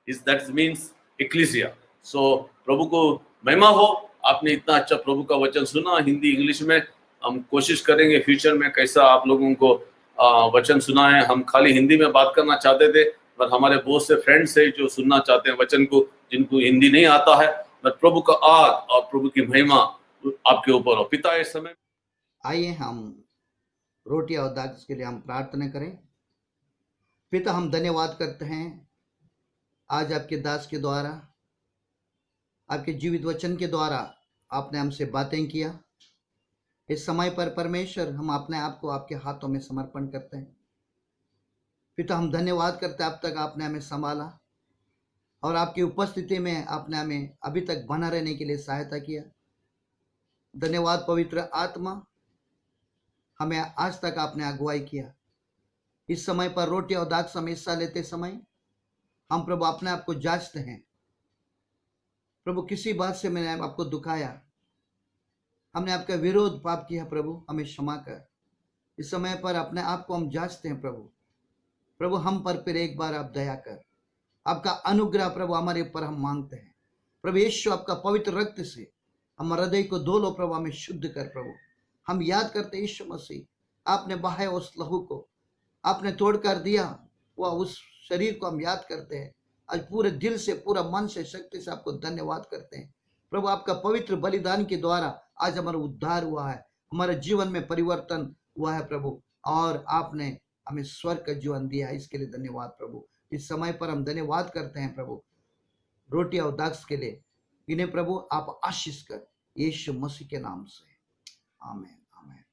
Speaker 3: that means ecclesia. So प्रभु को महिमा हो। आपने इतना अच्छा प्रभु का वचन सुना हिंदी इंग्लिश में। हम कोशिश करेंगे फ्यूचर में कैसा आप लोगों को वचन सुनाएं। हम खाली हिंदी में बात करना चाहते थे, पर हमारे बहुत से फ्रेंड्स हैं जो सुनना चाहते हैं वचन को, जिनको हिंदी नहीं आता है। पर प्रभु का आग और प्रभु की महिमा आपके ऊपर हो। पिता इस समय
Speaker 4: आइए हम रोटी और दास के लिए हम प्रार्थना करें। पिता हम धन्यवाद करते हैं आज आपके दास के द्वारा, आपके जीवित वचन के द्वारा आपने हमसे बातें किया। इस समय पर परमेश्वर हम अपने आप को आपके हाथों में समर्पण करते हैं। पिता हम धन्यवाद करते हैं अब तक आपने हमें संभाला और आपकी उपस्थिति में आपने हमें अभी तक बना रहने के लिए सहायता किया। धन्यवाद पवित्र आत्मा, हमें आज तक आपने अगुवाई किया। इस समय पर रोटी और दास में हिस्सा लेते समय हम प्रभु अपने आप को जांचते हैं। प्रभु किसी बात से मैंने आपको दुखाया, हमने आपका विरोध पाप किया, प्रभु हमें क्षमा कर। इस समय पर अपने आप को हम जांचते हैं प्रभु हम पर फिर एक बार आप दया कर। आपका अनुग्रह प्रभु हमारे ऊपर हम मांगते हैं। प्रभु यीशु आपका पवित्र रक्त से हमारे हृदय को धो लो प्रभु, हमें शुद्ध कर प्रभु। हम याद करते यीशु मसीह आपने बहाया उस लहू को, आपने तोड़ कर दिया वह उस शरीर को हम याद करते हैं। आज पूरे दिल से, पूरा मन से, शक्ति से आपको धन्यवाद करते हैं प्रभु। आपका पवित्र बलिदान के द्वारा आज हमारा उद्धार हुआ है, हमारे जीवन में परिवर्तन हुआ है प्रभु, और आपने हमें स्वर्ग का जीवन दिया है। इसके लिए धन्यवाद प्रभु। इस समय पर हम धन्यवाद करते हैं प्रभु रोटी और दास के लिए। इन्हें प्रभु आप आशीष कर यीशु मसीह के नाम से, आमीन आमीन।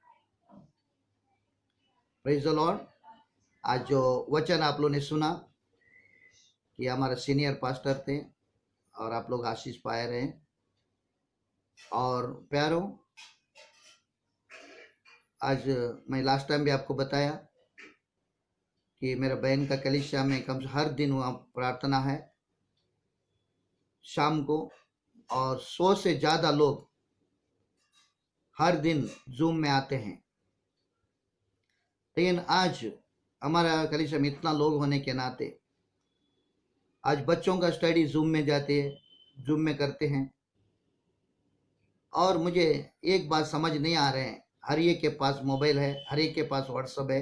Speaker 4: Praise the Lord. आज जो वचन आप लोगों ने सुना कि हमारे सीनियर पास्टर थे और आप लोग आशीष पाए रहे। और प्यारों, आज मैं लास्ट टाइम भी आपको बताया कि मेरा बहन का कलीसिया में कम से हर दिन वहाँ प्रार्थना है शाम को और 100 से ज़्यादा लोग हर दिन जूम में आते हैं। लेकिन आज हमारा कलीसिया में इतना लोग होने के नाते आज बच्चों का स्टडी जूम में जाते हैं, जूम में करते हैं। और मुझे एक बात समझ नहीं आ रहे हैं, हर एक के पास मोबाइल है, हर एक के पास व्हाट्सएप है,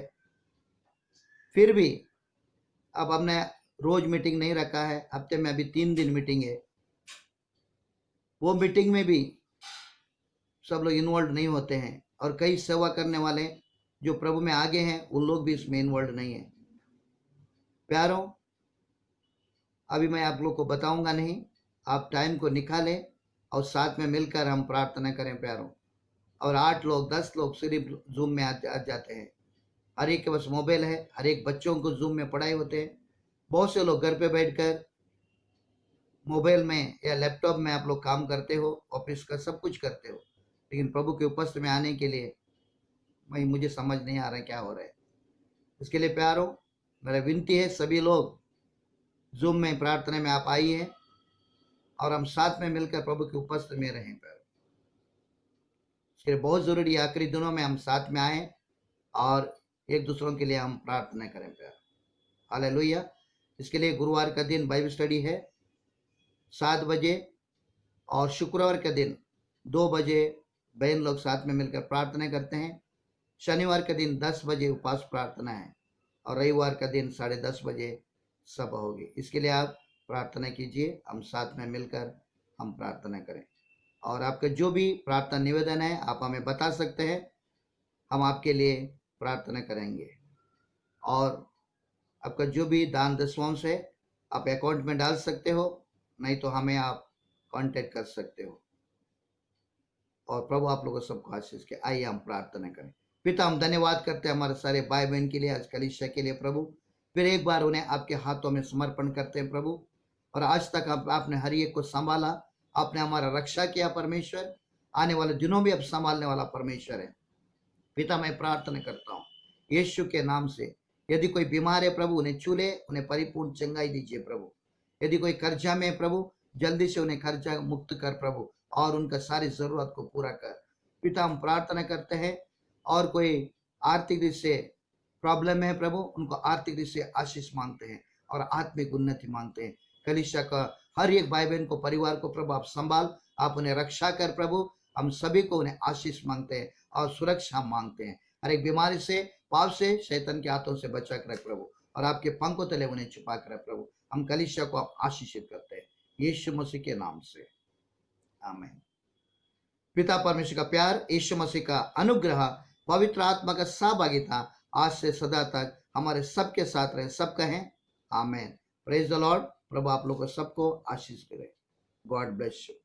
Speaker 4: फिर भी अब हमने रोज मीटिंग नहीं रखा है, हफ्ते में अभी 3 दिन मीटिंग है। वो मीटिंग में भी सब लोग इन्वॉल्व नहीं होते हैं और कई सेवा करने वाले जो प्रभु में आगे हैं उन लोग भी इसमें इन्वॉल्व नहीं है। प्यारों, अभी मैं आप लोग को बताऊंगा नहीं, आप टाइम को निकालें और साथ में मिलकर हम प्रार्थना करें प्यारों। और 8 लोग 10 लोग सिर्फ जूम में आ जाते हैं। हर एक के पास मोबाइल है, हर एक बच्चों को जूम में पढ़ाई होते हैं। बहुत से लोग घर पे बैठकर मोबाइल में या लैपटॉप में आप लोग काम करते हो, ऑफिस का सब कुछ करते हो, लेकिन प्रभु के उपस्थिति में आने के लिए मुझे समझ नहीं आ रहा है क्या हो रहा है। इसके लिए प्यारों, मेरा विनती है सभी लोग जूम में प्रार्थना में आप आइए और हम साथ में मिलकर प्रभु के उपस्थिति में रहें प्यारों। इसके लिए बहुत जरूरी है आखिरी दिनों में हम साथ में आए और एक दूसरों के लिए हम प्रार्थना करें प्यारों। हालेलुया। इसके लिए गुरुवार का दिन बाइबल स्टडी है 7 बजे और शुक्रवार के दिन 2 बजे बहन लोग साथ में मिलकर प्रार्थना करते हैं। शनिवार के दिन 10 बजे उपवास प्रार्थना है और रविवार का दिन 10:30 बजे सभा होगी। इसके लिए आप प्रार्थना कीजिए, हम साथ में मिलकर हम प्रार्थना करें। और आपका जो भी प्रार्थना निवेदन है आप हमें बता सकते हैं, हम आपके लिए प्रार्थना करेंगे। और आपका जो भी दान दशवांश है आप अकाउंट में डाल सकते हो, नहीं तो हमें आप कांटेक्ट कर सकते हो। और प्रभु आप लोगों को सबको आशीष के। आइए हम प्रार्थना करें। पिता, हम धन्यवाद करते हैं हमारे सारे भाई बहन के लिए, आज कलीसिया के लिए प्रभु। फिर एक बार उन्हें आपके हाथों में समर्पण करते हैं प्रभु। और आज तक आपने हर एक को संभाला, आपने हमारा रक्षा किया परमेश्वर। आने वाले दिनों भी अब संभालने वाला परमेश्वर है। पिता, मैं प्रार्थना करता हूँ यीशु के नाम से, यदि कोई बीमार है प्रभु उन्हें छू ले, उन्हें परिपूर्ण चंगाई दीजिए प्रभु। यदि कोई कर्जा में है प्रभु, जल्दी से उन्हें कर्जा मुक्त कर प्रभु और उनका सारी जरूरत को पूरा कर। पिता, हम प्रार्थना करते हैं और कोई आर्थिक दृष्टि से प्रॉब्लम है प्रभु, उनको आर्थिक दृष्टि से आशीष मांगते हैं और आत्मिक उन्नति मांगते हैं। कलीसिया का हर एक भाई बहन को, परिवार को प्रभु आप संभाल, आप उन्हें रक्षा कर प्रभु। हम सभी को उन्हें आशीष मांगते हैं और सुरक्षा मांगते हैं। हर एक बीमारी से, पाप से, शैतान के हाथों से बचा कर रख प्रभु और आपके पंखों तले उन्हें छुपा कर रख प्रभु। हम कलीसिया को आप आशीषित करते हैं यीशु मसीह के नाम से, आमीन। पिता परमेश्वर का प्यार, यीशु मसीह का अनुग्रह, पवित्र आत्मा का सहभागिता आज से सदा तक हमारे सबके साथ रहे। सब कहें आमीन। Praise the Lord. प्रभु आप लोगों को सबको आशीष करे। God bless you.